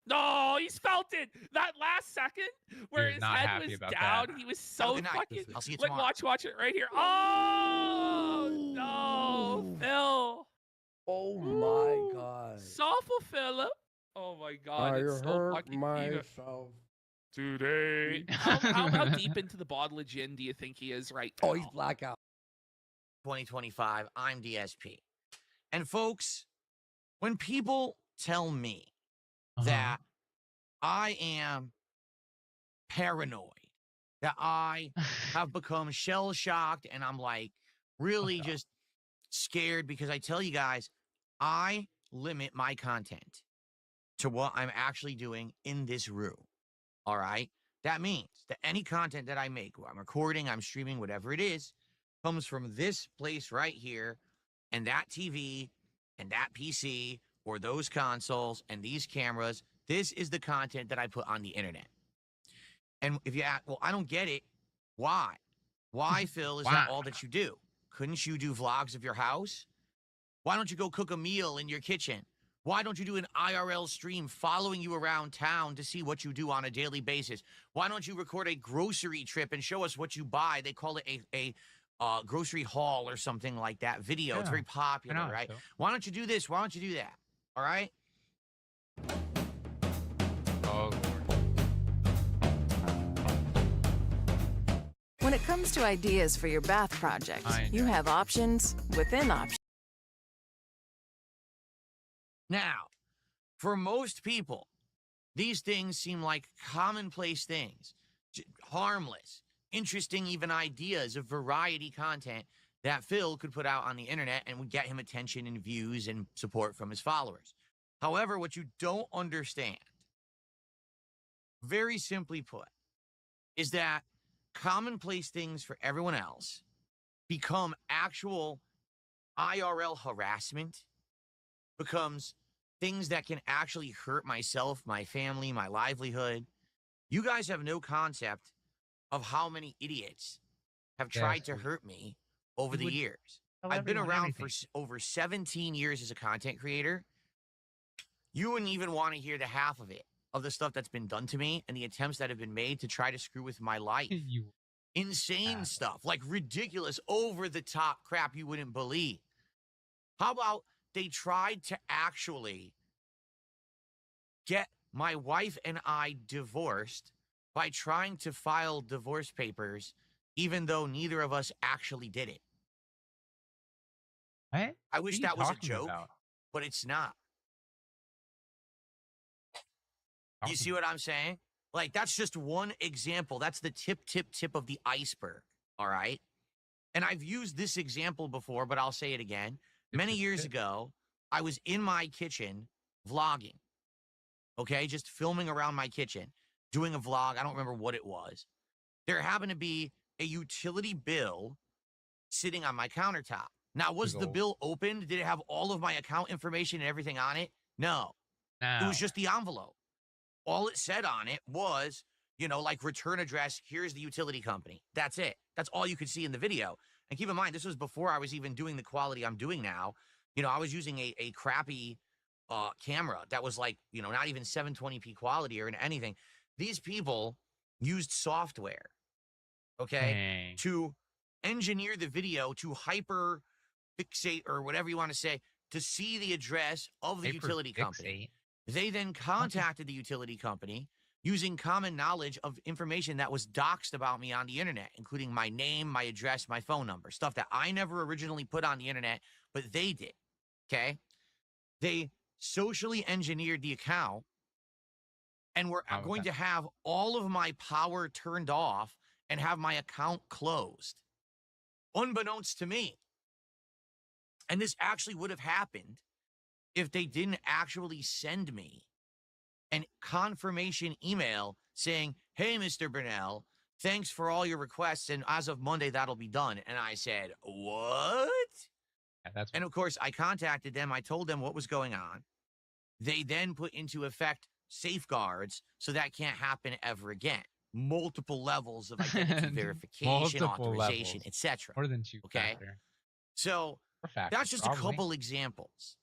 No, he's felt it. That last second where his head was down, he was so fucking. I'll see you tomorrow. Watch it right here. Oh no, Phil. Oh my God. Soulful Philip. Oh my God. I it's so hurt fucking myself today. How deep into the bottle of gin do you think he is right now? Oh, he's blackout. 2025. I'm DSP. And folks, when people tell me that I am paranoid, that I have become shell-shocked, and I'm like really just scared because I tell you guys, I limit my content to what I'm actually doing in this room. All right? That means that any content that I make, I'm recording, I'm streaming, whatever it is, comes from this place right here, and that TV, and that PC, or those consoles, and these cameras. This is the content that I put on the internet. And if you ask, well, I don't get it. Why? Why, Phil, is that all that you do? Couldn't you do vlogs of your house? Why don't you go cook a meal in your kitchen? Why don't you do an IRL stream following you around town to see what you do on a daily basis? Why don't you record a grocery trip and show us what you buy? They call it a grocery haul or something like that video. Yeah, it's very popular, right? So. Why don't you do this? Why don't you do that? All right? Oh, Lord. When it comes to ideas for your bath project, you have options within options. Now, for most people, these things seem like commonplace things, harmless, interesting even ideas of variety content that Phil could put out on the internet and would get him attention and views and support from his followers. However, what you don't understand, very simply put, is that commonplace things for everyone else become actual IRL harassment, becomes things that can actually hurt myself, my family, my livelihood. You guys have no concept of how many idiots have tried to hurt me over the years. I've been around for over 17 years as a content creator. You wouldn't even want to hear the half of it, of the stuff that's been done to me and the attempts that have been made to try to screw with my life. Insane stuff, like ridiculous, over-the-top crap you wouldn't believe. How about they tried to actually get my wife and I divorced by trying to file divorce papers, even though neither of us actually did it. What? I wish that was a joke, but it's not. You see what I'm saying? Like, that's just one example. That's the tip of the iceberg, all right? And I've used this example before, but I'll say it again. Many years ago, I was in my kitchen vlogging, okay? Just filming around my kitchen, doing a vlog. I don't remember what it was. There happened to be a utility bill sitting on my countertop. Now, was the bill opened? Did it have all of my account information and everything on it? No. It was just the envelope. All it said on it was, you know, like return address, here's the utility company. That's it. That's all you could see in the video. And keep in mind, this was before I was even doing the quality I'm doing now. You know, I was using a crappy camera that was like, you know, not even 720p quality or anything. These people used software, okay, to engineer the video to hyper fixate or whatever you want to say to see the address of the utility company. They then contacted the utility company using common knowledge of information that was doxed about me on the internet, including my name, my address, my phone number, stuff that I never originally put on the internet, but they did, okay? They socially engineered the account and were going to have all of my power turned off and have my account closed, unbeknownst to me. And this actually would have happened if they didn't actually send me an confirmation email saying, hey, Mr. Burnell, thanks for all your requests, and as of Monday, that'll be done. And I said, what? And of course, I contacted them. I told them what was going on. They then put into effect safeguards so that can't happen ever again. Multiple levels of identity verification, authorization, etc. More than two. Okay. So that's just a couple examples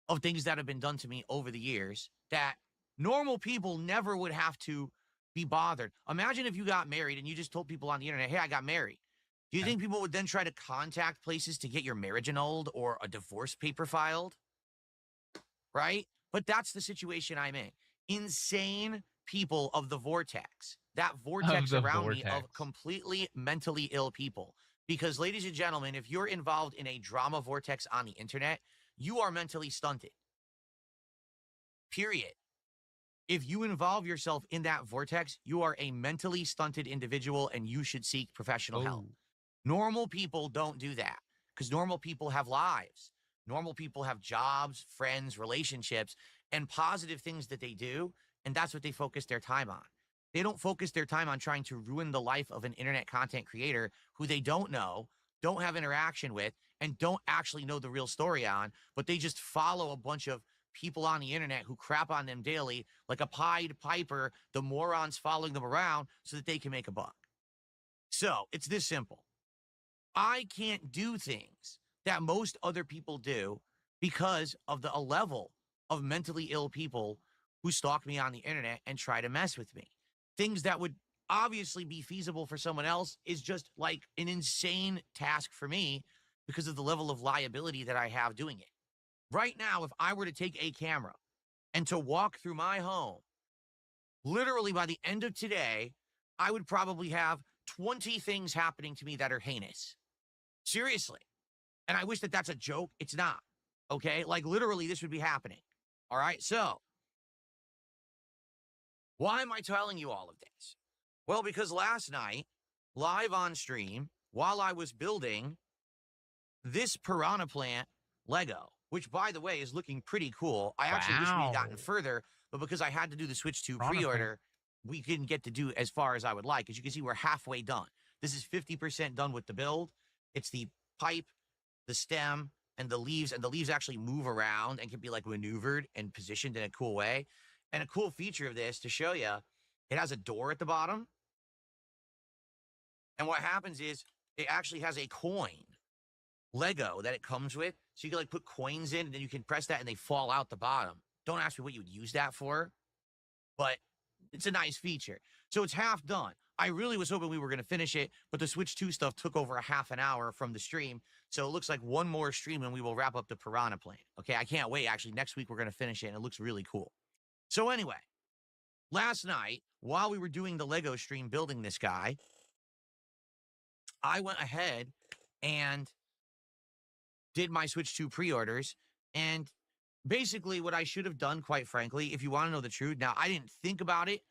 of things that have been done to me over the years that normal people never would have to be bothered. Imagine if you got married and you just told people on the internet, hey, I got married. Do you think people would then try to contact places to get your marriage annulled or a divorce paper filed? Right? But that's the situation I'm in. Insane people of the vortex. That vortex around me of completely mentally ill people. Because, ladies and gentlemen, if you're involved in a drama vortex on the internet, you are mentally stunted. Period. If you involve yourself in that vortex, you are a mentally stunted individual and you should seek professional help. Normal people don't do that because normal people have lives. Normal people have jobs, friends, relationships, and positive things that they do, and that's what they focus their time on. They don't focus their time on trying to ruin the life of an internet content creator who they don't know, don't have interaction with, and don't actually know the real story on, but they just follow a bunch of people on the internet who crap on them daily like a Pied Piper, the morons following them around so that they can make a buck. So it's this simple. I can't do things that most other people do because of the level of mentally ill people who stalk me on the internet and try to mess with me. Things that would obviously be feasible for someone else is just like an insane task for me because of the level of liability that I have doing it. Right now, if I were to take a camera and to walk through my home, literally by the end of today, I would probably have 20 things happening to me that are heinous. Seriously. And I wish that that's a joke. It's not. Okay? Like literally this would be happening. All right? So why am I telling you all of this? Well, because last night, live on stream, while I was building this piranha plant Lego, which, by the way, is looking pretty cool. I actually wish we had gotten further, but because I had to do the Switch 2 pre-order, we didn't get to do as far as I would like. As you can see, we're halfway done. This is 50% done with the build. It's the pipe, the stem, and the leaves actually move around and can be like maneuvered and positioned in a cool way. And a cool feature of this to show you, it has a door at the bottom. And what happens is it actually has a coin Lego that it comes with. So you can like put coins in and then you can press that and they fall out the bottom. Don't ask me what you would use that for, but it's a nice feature. So it's half done. I really was hoping we were going to finish it, but the Switch 2 stuff took over a half an hour from the stream. So it looks like one more stream and we will wrap up the piranha plant. Okay, I can't wait. Actually, next week we're going to finish it and it looks really cool. So anyway, last night, while we were doing the Lego stream building this guy, I went ahead and did my Switch 2 pre-orders. And basically what I should have done, quite frankly, if you want to know the truth, now I didn't think about it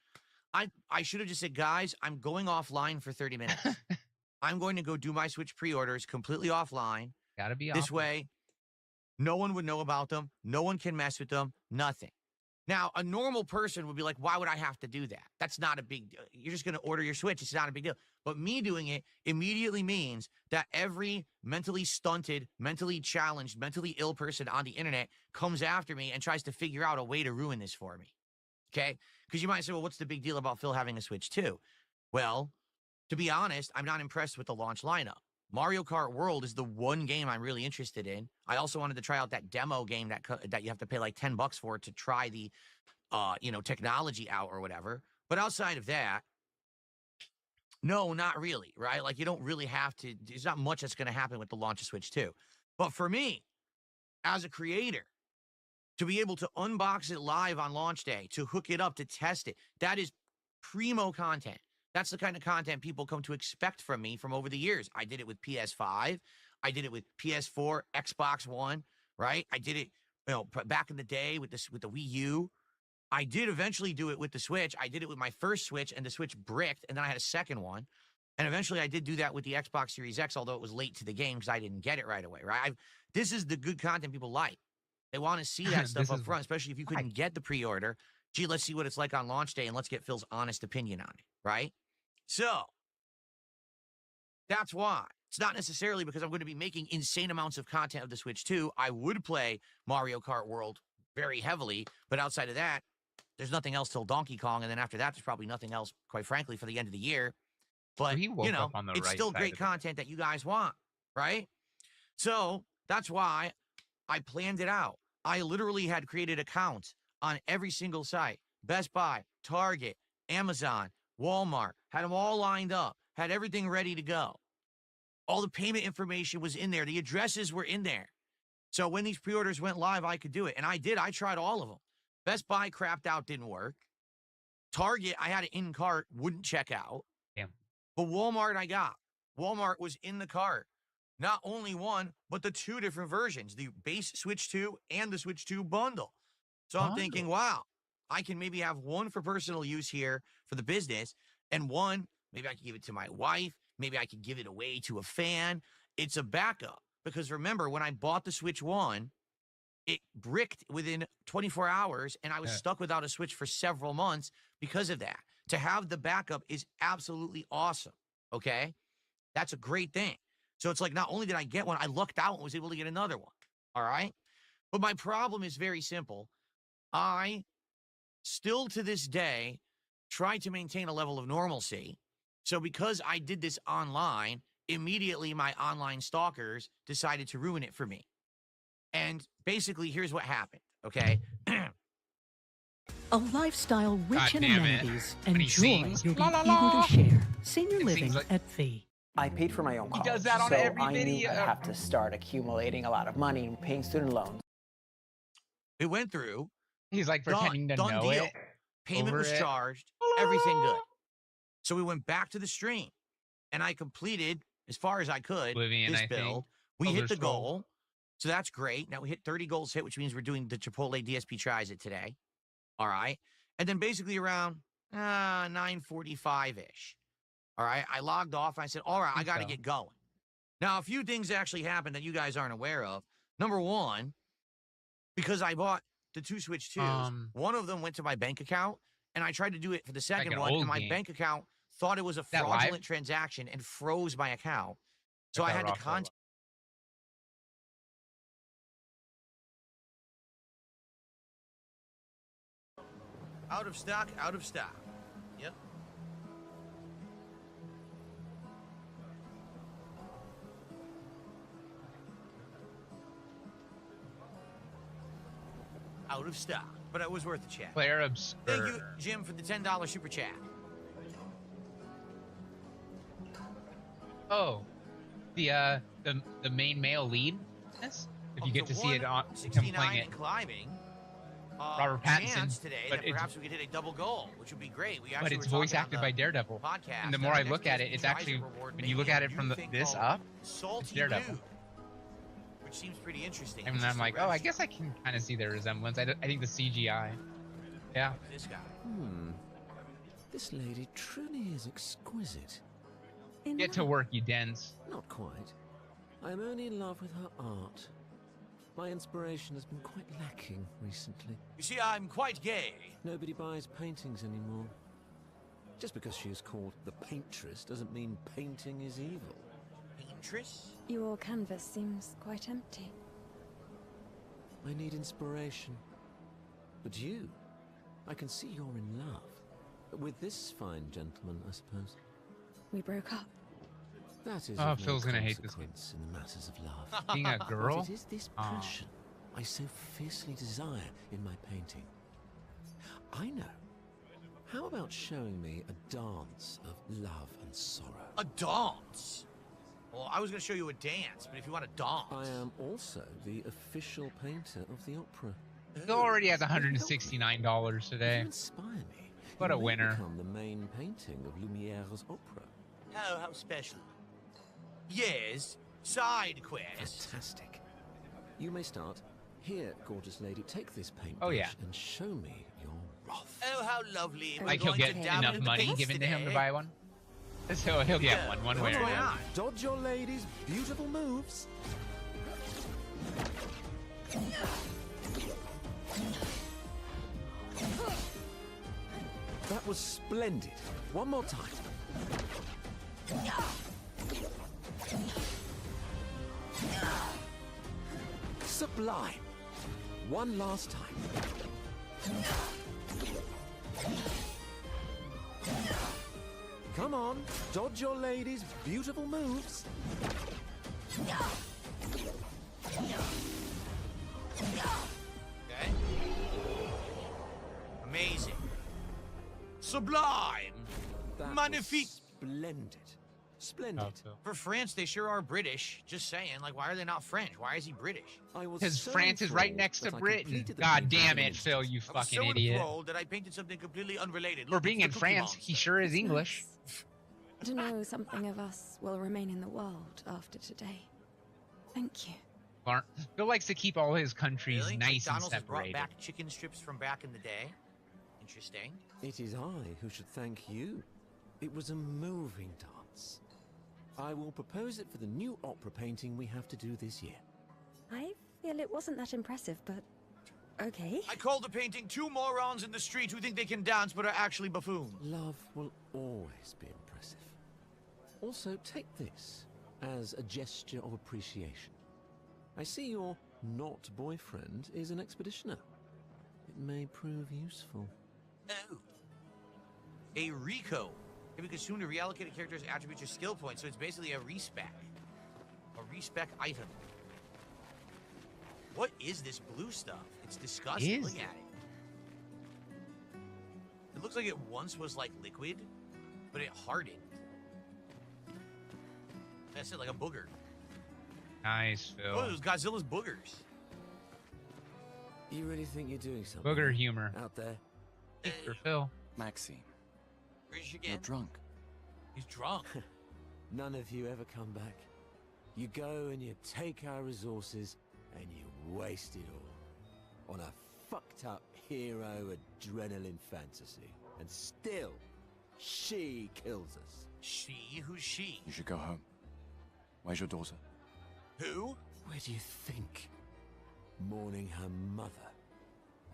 I should have just said, guys, I'm going offline for 30 minutes. I'm going to go do my Switch pre-orders completely offline. Gotta be this way. No one would know about them. No one can mess with them. Nothing. Now, a normal person would be like, why would I have to do that? That's not a big deal. You're just going to order your Switch. It's not a big deal. But me doing it immediately means that every mentally stunted, mentally challenged, mentally ill person on the internet comes after me and tries to figure out a way to ruin this for me. Okay? Because you might say, well, what's the big deal about Phil having a Switch too? Well, to be honest, I'm not impressed with the launch lineup. Mario Kart World is the one game I'm really interested in. I also wanted to try out that demo game that you have to pay like $10 for to try the, technology out or whatever. But outside of that, no, not really, right? Like you don't really have to. There's not much that's going to happen with the launch of Switch 2. But for me, as a creator, to be able to unbox it live on launch day, to hook it up, to test it, that is primo content. That's the kind of content people come to expect from me from over the years. I did it with PS5. I did it with PS4, Xbox One, right? I did it, back in the day with the Wii U. I did eventually do it with the Switch. I did it with my first Switch, and the Switch bricked, and then I had a second one. And eventually I did do that with the Xbox Series X, although it was late to the game because I didn't get it right away, right? This is the good content people like. They want to see that stuff up front, especially if you couldn't get the pre-order. Gee, let's see what it's like on launch day, and let's get Phil's honest opinion on it, right? So, that's why. It's not necessarily because I'm going to be making insane amounts of content of the Switch 2. I would play Mario Kart World very heavily, but outside of that, there's nothing else till Donkey Kong, and then after that, there's probably nothing else, quite frankly, for the end of the year. But, it's still great content that you guys want, right? So, that's why I planned it out. I literally had created accounts on every single site. Best Buy, Target, Amazon, Walmart, had them all lined up, had everything ready to go. All the payment information was in there. The addresses were in there. So when these pre-orders went live, I could do it. And I did. I tried all of them. Best Buy crapped out, didn't work. Target, I had it in cart, wouldn't check out. Damn. But Walmart, I got. Walmart was in the cart. Not only one, but the two different versions, the base Switch 2 and the Switch 2 bundle. So I'm thinking, wow, I can maybe have one for personal use here for the business, and one, maybe I can give it to my wife. Maybe I could give it away to a fan. It's a backup. Because remember, when I bought the Switch 1, it bricked within 24 hours, and I was stuck without a Switch for several months because of that. To have the backup is absolutely awesome, okay? That's a great thing. So it's like, not only did I get one, I lucked out and was able to get another one, all right? But my problem is very simple. I still to this day try to maintain a level of normalcy. So because I did this online, immediately my online stalkers decided to ruin it for me. And basically, here's what happened, okay? A lifestyle rich in amenities and joy you'll be eager to share. Senior living at Fee. I paid for my own college, he does that on so every I video. knew I'd have to start accumulating a lot of money and paying student loans. It went through. He's like pretending to know deal. it. Payment was charged. Everything good. So we went back to the stream, and I completed, as far as I could, this build. We hit the goal, so that's great. Now we hit 30 goals hit, which means we're doing the Chipotle DSP Tries It today. All right. And then basically around 9:45-ish. All right. I logged off. And I said, all right, I got to get going. Now, a few things actually happened that you guys aren't aware of. Number one, because I bought the two Switch 2s, one of them went to my bank account, and I tried to do it for the second one, and my bank account thought it was a fraudulent transaction and froze my account. So I had to contact. Out of stock, out of stock. Yep. Out of stock, but it was worth the chat. Player obscure. Thank you, Jim, for the $10 super chat. Oh, the main male lead. Yes, if you get to see it on him playing it. Climbing. Robert Pattinson today that perhaps we could hit a double goal, which would be great. We but it's voice acted by Daredevil. Podcast, and the more I look at it, it's actually, when you look at it from this up, it's Daredevil. Which seems pretty interesting. And I'm like, oh, I guess I can kind of see the resemblance. I think the CGI. Yeah. This guy. This lady truly is exquisite. Get to work, you dens. Not quite. I am only in love with her art. My inspiration has been quite lacking recently. You see, I'm quite gay. Nobody buys paintings anymore. Just because she is called the paintress doesn't mean painting is evil. Paintress? Your canvas seems quite empty. I need inspiration. But you, I can see you're in love. With this fine gentleman, I suppose. We broke up. That is Phil's gonna hate this game. In the matters of love. Being a girl? But it is this passion I so fiercely desire in my painting. I know. How about showing me a dance of love and sorrow? A dance? Well, I was going to show you a dance, but if you want a dance... I am also the official painter of the opera. He already has $169 today. You inspire me. What a winner. Become the main painting of Lumiere's opera. Oh, how special. Yes, side quest. Fantastic. You may start. Here, gorgeous lady, take this paintbrush and show me your wrath. Oh, how lovely. Like he'll get enough money given to him to buy one? So he'll get one way or another. Dodge your lady's beautiful moves. That was splendid. One more time. Sublime. One last time. Come on, dodge your lady's beautiful moves. Okay. Amazing. Sublime. Magnifique. Splendid. Splendid. For France, they sure are British. Just saying. Like, why are they not French? Why is he British? Because France is right next to Britain. God damn it, Phil, you fucking idiot. I was so enthralled that I painted something completely unrelated. For being in France, he sure is English. To know something of us will remain in the world after today. Thank you. Phil likes to keep all his countries nice McDonald's and separated. Brought back chicken strips from back in the day. Interesting. It is I who should thank you. It was a moving dance. I will propose it for the new opera painting we have to do this year. I feel it wasn't that impressive, but okay. I call the painting two morons in the street who think they can dance but are actually buffoons. Love will always be impressive. Also, take this as a gesture of appreciation. I see your not boyfriend is an expeditioner. It may prove useful. Oh. A Rico. If you consume to reallocate a character's attributes or skill points, so it's basically a respec. A respec item. What is this blue stuff? It's disgusting. Look at it. It looks like it once was like liquid, but it hardened. That's it, like a booger. Nice, Phil. Oh, it was Godzilla's boogers. You really think you're doing something? Booger humor. Out there? For Phil. Maxine. Where's you You're drunk. He's drunk. None of you ever come back. You go and you take our resources and you waste it all on a fucked up hero adrenaline fantasy. And still, she kills us. She? Who's she? You should go home. Where's your daughter? Who? Where do you think? Mourning her mother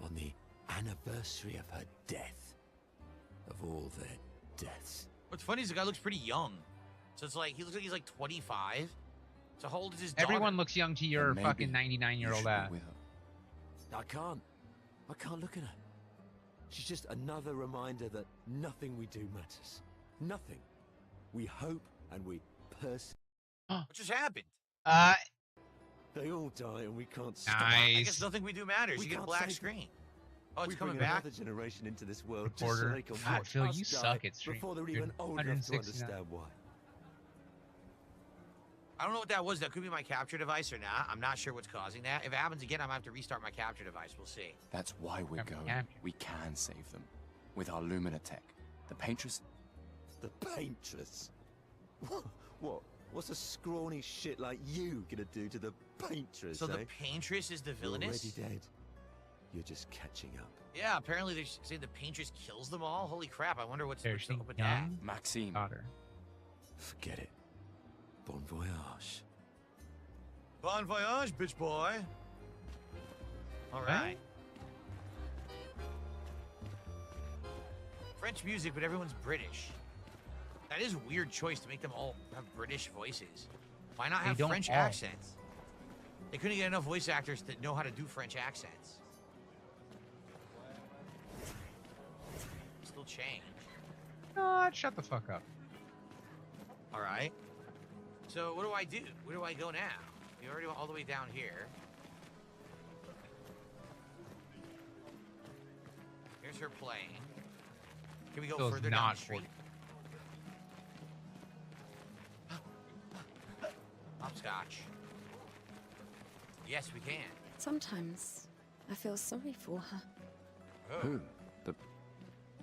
on the anniversary of her death. Of all their deaths. What's funny is the guy looks pretty young. So it's like, he looks like he's like 25. So how old is his daughter? Everyone looks young to your fucking 99-year-old ass. I can't look at her. She's just another reminder that nothing we do matters. Nothing. We hope and we persevere. What just happened? They all die and we can't stop. I guess nothing we do matters. You get a black screen. Oh, it's coming back. Another generation into this world Reporter. just so they can God, watch Phil, us you die suck at stream. before they're Dude, even old enough to 169. understand why. I don't know what that was. That could be my capture device or not. I'm not sure what's causing that. If it happens again, I'm going to have to restart my capture device. We'll see. That's why we're going. We can save them. With our Lumina tech. The Paintress. The Paintress? What? What's a scrawny shit like you gonna do to the Paintress, So the Paintress is the villainess? You're already dead. You're just catching up. Yeah, apparently they say the paintress kills them all. Holy crap, I wonder what's up with that. Young Maxime. daughter. Forget it. Bon voyage. Bon voyage, bitch boy. All right. French music, but everyone's British. That is a weird choice to make them all have British voices. Why not have French accents? They couldn't get enough voice actors that know how to do French accents. Still change. Shut the fuck up. All right. So what do I do? Where do I go now? We already went all the way down here. Here's her playing. Can we go further down the street? Hopscotch. Yes, we can. Sometimes I feel sorry for her. Oh. Who?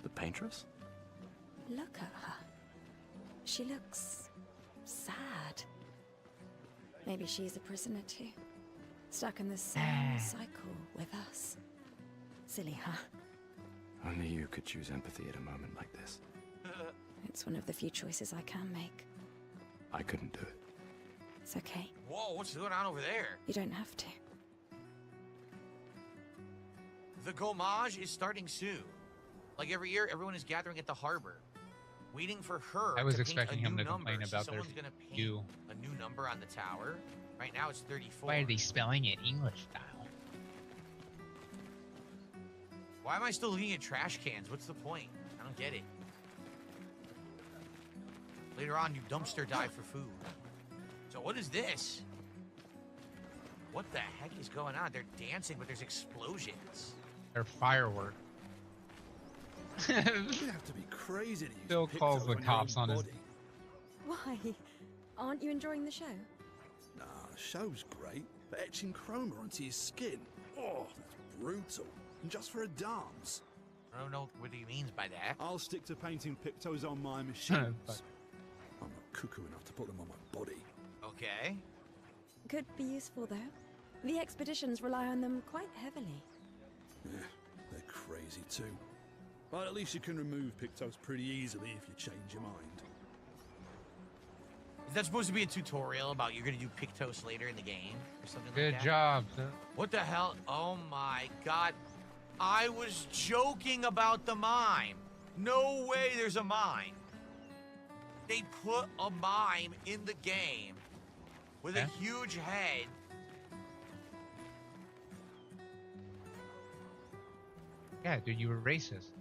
The paintress? Look at her. She looks sad. Maybe she's a prisoner too. Stuck in the same cycle with us. Silly, huh? Only you could choose empathy at a moment like this. It's one of the few choices I can make. I couldn't do it. It's okay. Whoa, what's going on over there? You don't have to. The gommage is starting soon. Like every year, everyone is gathering at the harbor, waiting for her. I was to expecting paint a him new to number. complain about Someone's their gonna paint view. a new number on the tower. Right now, it's 34. Why are they spelling it English style? Why am I still looking at trash cans? What's the point? I don't get it. Later on, you dumpster dive for food. So what is this? What the heck is going on? They're dancing, but there's explosions. They're fireworks. You have to be crazy to use Still calls the cops on his. Why? Aren't you enjoying the show? Nah, the show's great, but etching chroma onto your skin, oh, that's brutal. And just for a dance. I don't know what he means by that. I'll stick to painting pictos on my machines. I'm not cuckoo enough to put them on my body. Okay. Could be useful though. The expeditions rely on them quite heavily. Yeah, they're crazy too. But at least you can remove pictos pretty easily if you change your mind. Is that supposed to be a tutorial about you're gonna do Pictos later in the game or something like Good that? job. Sir. What the hell? Oh my god. I was joking about the mime. No way there's a mime. They put a mime in the game with a huge head. Yeah, dude, you were racist.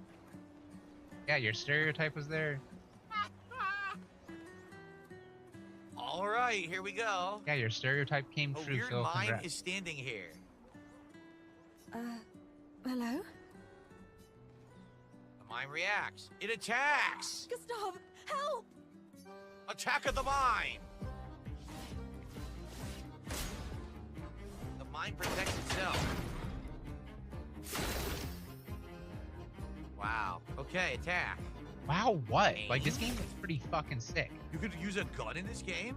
Yeah, your stereotype was there. All right, here we go. Yeah, your stereotype came A true. weird So mime congrats. is standing here. Hello? The mime reacts. It attacks. Gustav, help! Attack of the mime. The mime protects itself. Wow. Okay, attack. Wow, what? Like, this game is pretty fucking sick. You could use a gun in this game?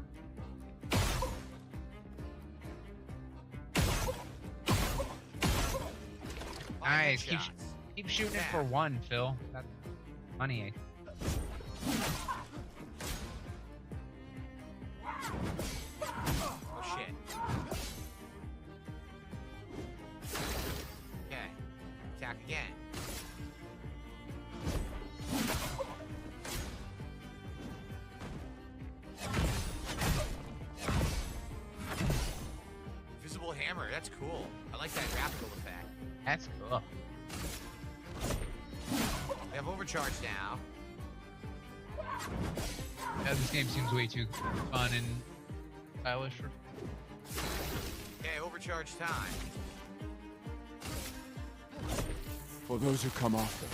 Nice. Keep shooting it for one, Phil. That's funny. Oh, shit. Okay. Attack again. Invisible hammer. That's cool. I like that graphical effect. That's cool. We have overcharge now. Yeah, this game seems way too fun and stylish for. Okay, overcharge time. For those who come after.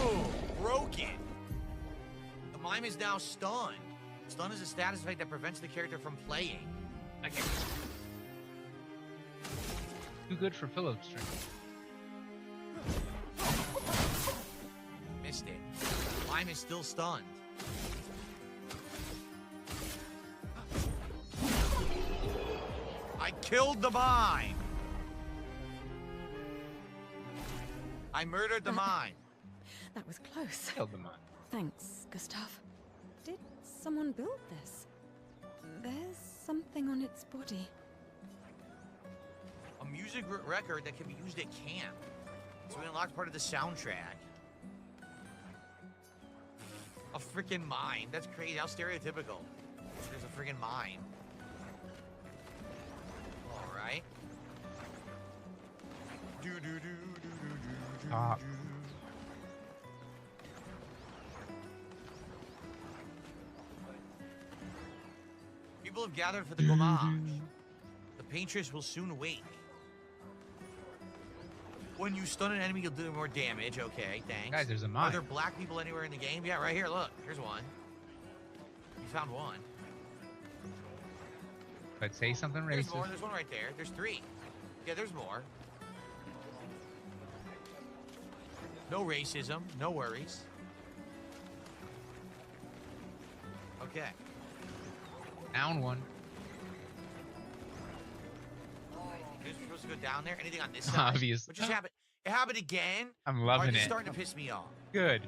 Ooh, broken. The mime is now stunned. Stun is a status effect that prevents the character from playing. Okay. Too good for Philip's strength. Missed it. The mime is still stunned. I killed the mime. I murdered the mine. That was close. Killed the mine. Thanks, Gustav. Did someone build this? There's something on its body. A music record that can be used at camp. So we unlocked part of the soundtrack. A freaking mine. That's crazy. How stereotypical. There's a freaking mine. All right. People have gathered for the homage. The paintress will soon wake. When you stun an enemy, you'll do more damage. Okay, thanks. Guys, there's a mine. Are there black people anywhere in the game? Yeah, right here. Look, here's one. You found one. I'd say something racist. There's more. There's one right there. There's 3. Yeah, there's more. No racism. No worries. Okay. Down one. You're supposed to go down there. Anything on this side? Obviously. What just happened? It happened again. I'm loving It's it. starting to piss me off. Good.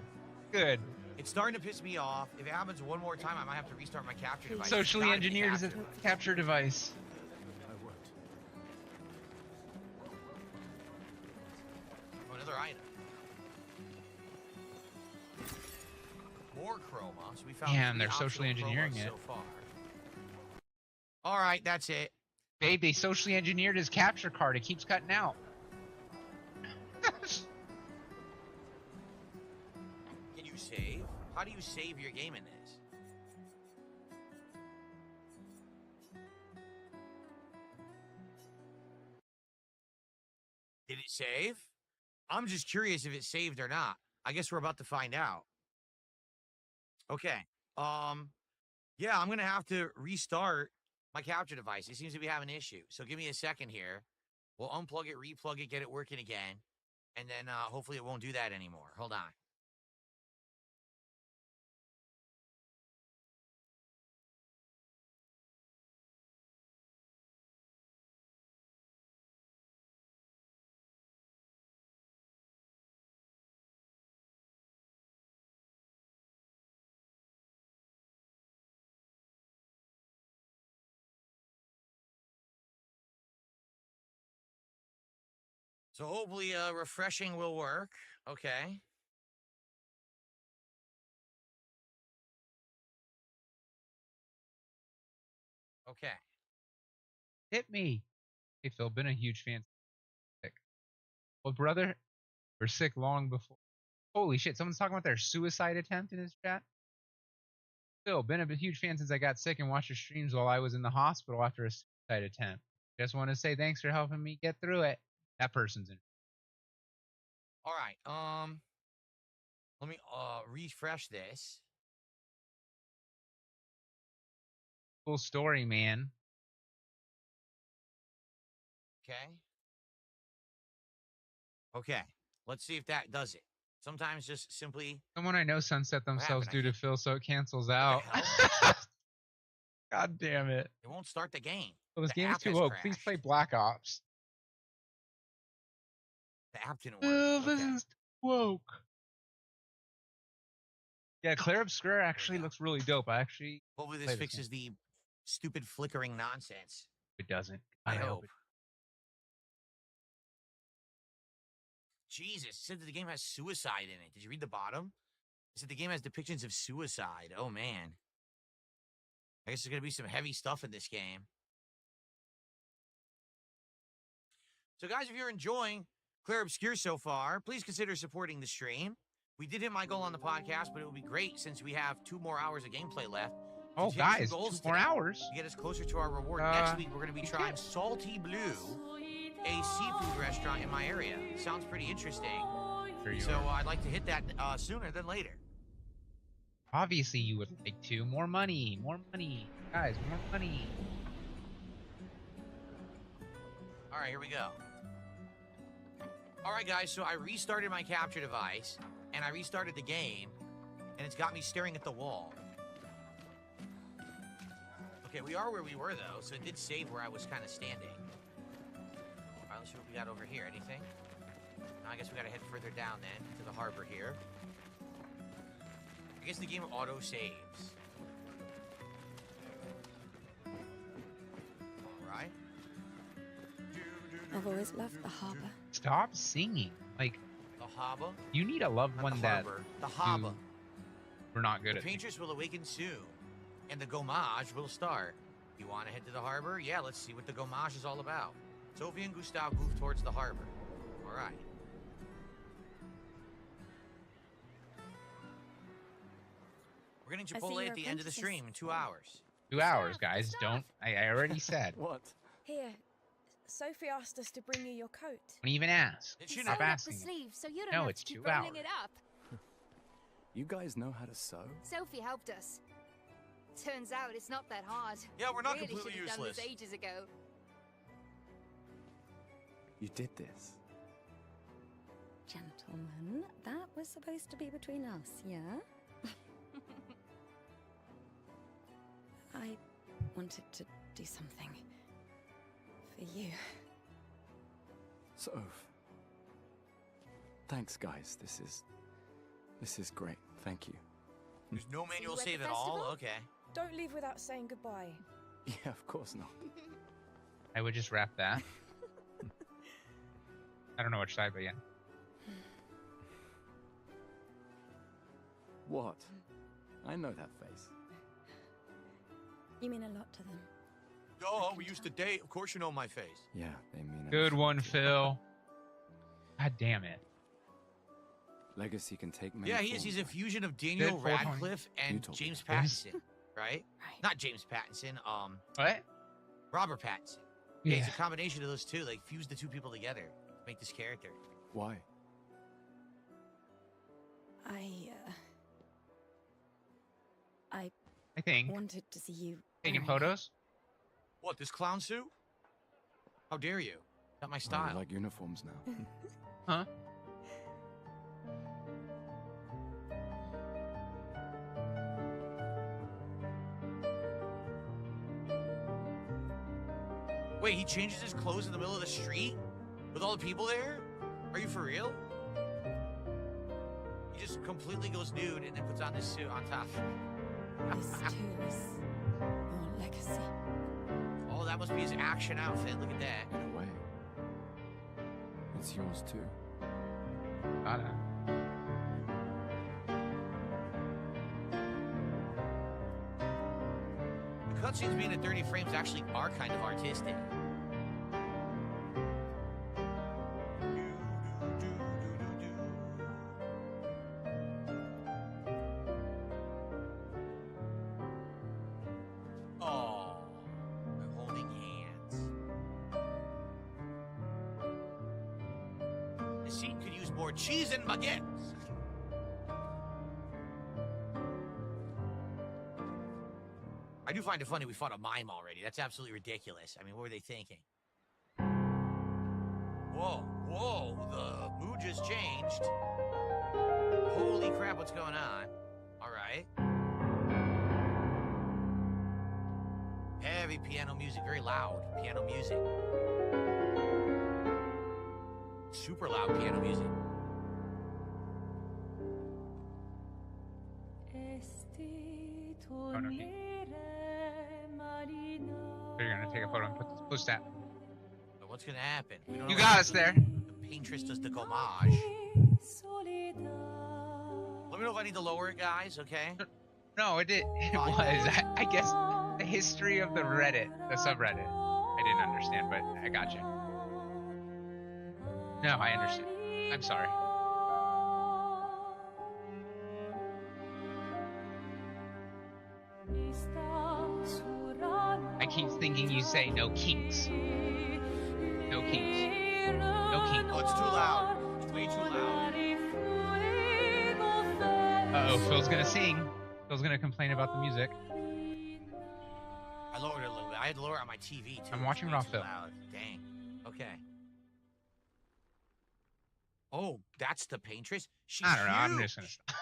Good. It's starting to piss me off. If it happens one more time, I might have to restart my capture device. Socially engineered as a capture device. Oh, another item. More chroma. So we found. Damn, they're optional socially engineering chromas it. so far. All right, that's it. Babe, they socially engineered his capture card. It keeps cutting out. Can you save? How do you save your game in this? Did it save? I'm just curious if it saved or not. I guess we're about to find out. Okay. Yeah, I'm gonna have to restart my capture device. It seems to be having an issue. So give me a second here. We'll unplug it, replug it, get it working again. And then hopefully it won't do that anymore. Hold on. So hopefully refreshing will work. Okay. Okay. Hit me. Hey, Phil, been a huge fan. Sick. Well, brother, we're sick long before. Holy shit, someone's talking about their suicide attempt in his chat. Phil, been a huge fan since I got sick and watched your streams while I was in the hospital after a suicide attempt. Just want to say thanks for helping me get through it. That person's in. All right. Let me refresh this. Cool story, man. Okay. Okay. Let's see if that does it. Sometimes just simply. Someone I know sunset themselves due to Phil, so it cancels out. God damn it. It won't start the game. Well, this The game is app too has woke. crashed. Please play Black Ops. The app didn't work. This is woke. Yeah, Claire Obscura actually looks really dope. I actually. Hopefully this played fixes the stupid flickering nonsense. It doesn't. I hope. Jesus, it said that the game has suicide in it. Did you read the bottom? It said the game has depictions of suicide. Oh, man. I guess there's going to be some heavy stuff in this game. So, guys, if you're enjoying Claire Obscure so far, please consider supporting the stream. We did hit my goal on the podcast, but it would be great since we have 2 more hours of gameplay left. Oh, guys, 2 more hours. To get us closer to our reward. Next week, we're going to be trying Salty Blue, a seafood restaurant in my area. Sounds pretty interesting. So I'd like to hit that sooner than later. Obviously, you would like to. More money. More money. Guys, more money. All right, here we go. All right, guys, so I restarted my capture device, and I restarted the game, and it's got me staring at the wall. Okay, we are where we were, though, so it did save where I was kind of standing. All right, let's see what we got over here. Anything? I guess we gotta head further down then to the harbor here. I guess the game auto saves. Alright. I've always loved the harbor. Stop singing. Like, the harbor? You need a loved one that. The harbor. We're not good at the painters will awaken soon, and the gommage will start. You want to head to the harbor? Yeah, let's see what the gommage is all about. Sophie and Gustav move towards the harbor. All right. We're getting Chipotle at the end of the stream in 2 hours. 2 hours, guys. Don't. I already said. What? Here, Sophie asked us to bring you your coat. Don't even ask. Stop asking. So you don't no, have it's to keep 2 hours. rolling it up. You guys know how to sew? Sophie helped us. Turns out it's not that hard. Yeah, we're not really completely should have done useless. this ages ago. You did this. Gentlemen, that was supposed to be between us, yeah? I wanted to do something for you. Soph. Thanks, guys. This is great. Thank you. There's no manual See you at save the at all? festival? Okay. Don't leave without saying goodbye. Yeah, of course not. I would just wrap that. I don't know which side, but yeah. What? I know that face. You mean a lot to them. Oh, we used to date. Of course you know my face. Yeah, they mean it. Good one, Phil. God damn it. Legacy can take many Yeah, he is. He's a fusion of Daniel Good, 420. Radcliffe and James about Pattinson, right? Not James Pattinson. What? Robert Pattinson. Yeah, Yeah. it's a combination of those two. Like fuse the two people together to make this character. Why? I think. Wanted to see you Taking wearing photos? What, this clown suit? How dare you? Not my Oh, style. you like uniforms now. Huh? Wait, he changes his clothes in the middle of the street? With all the people there? Are you for real? He just completely goes nude and then puts on this suit on top. This too is your legacy. Oh, that must be his action outfit. Look at that. In a way. It's yours too. Gotta. The cutscenes being at 30 frames actually are kind of artistic. Oh, they're holding hands. This scene could use more cheese and baguettes. I do find it funny we fought a mime already. That's absolutely ridiculous. I mean, what were they thinking? Whoa, whoa, the mood just changed. Holy crap, what's going on? All right. Heavy piano music, very loud piano music. Super loud piano music. Oh, no, so you're gonna take a photo and push that. But what's gonna happen? We don't You know got what us there. The paintress does the gommage. Let me know if I need to lower it, guys, okay? No, it did. It was. I guess the history of the Reddit, the subreddit. I didn't understand, but I got you. No, I understand. I'm sorry. I keep thinking you say no kinks. No kinks. No kinks. Oh, it's too loud. It's way too loud. Uh-oh, Phil's gonna sing. Phil's gonna complain about the music. I lowered it a little bit. I had to lower it on my TV, too. I'm watching it off Too Phil. loud. Dang. Okay. Oh, that's the paintress? She's I don't know. I'm huge. just gonna stop.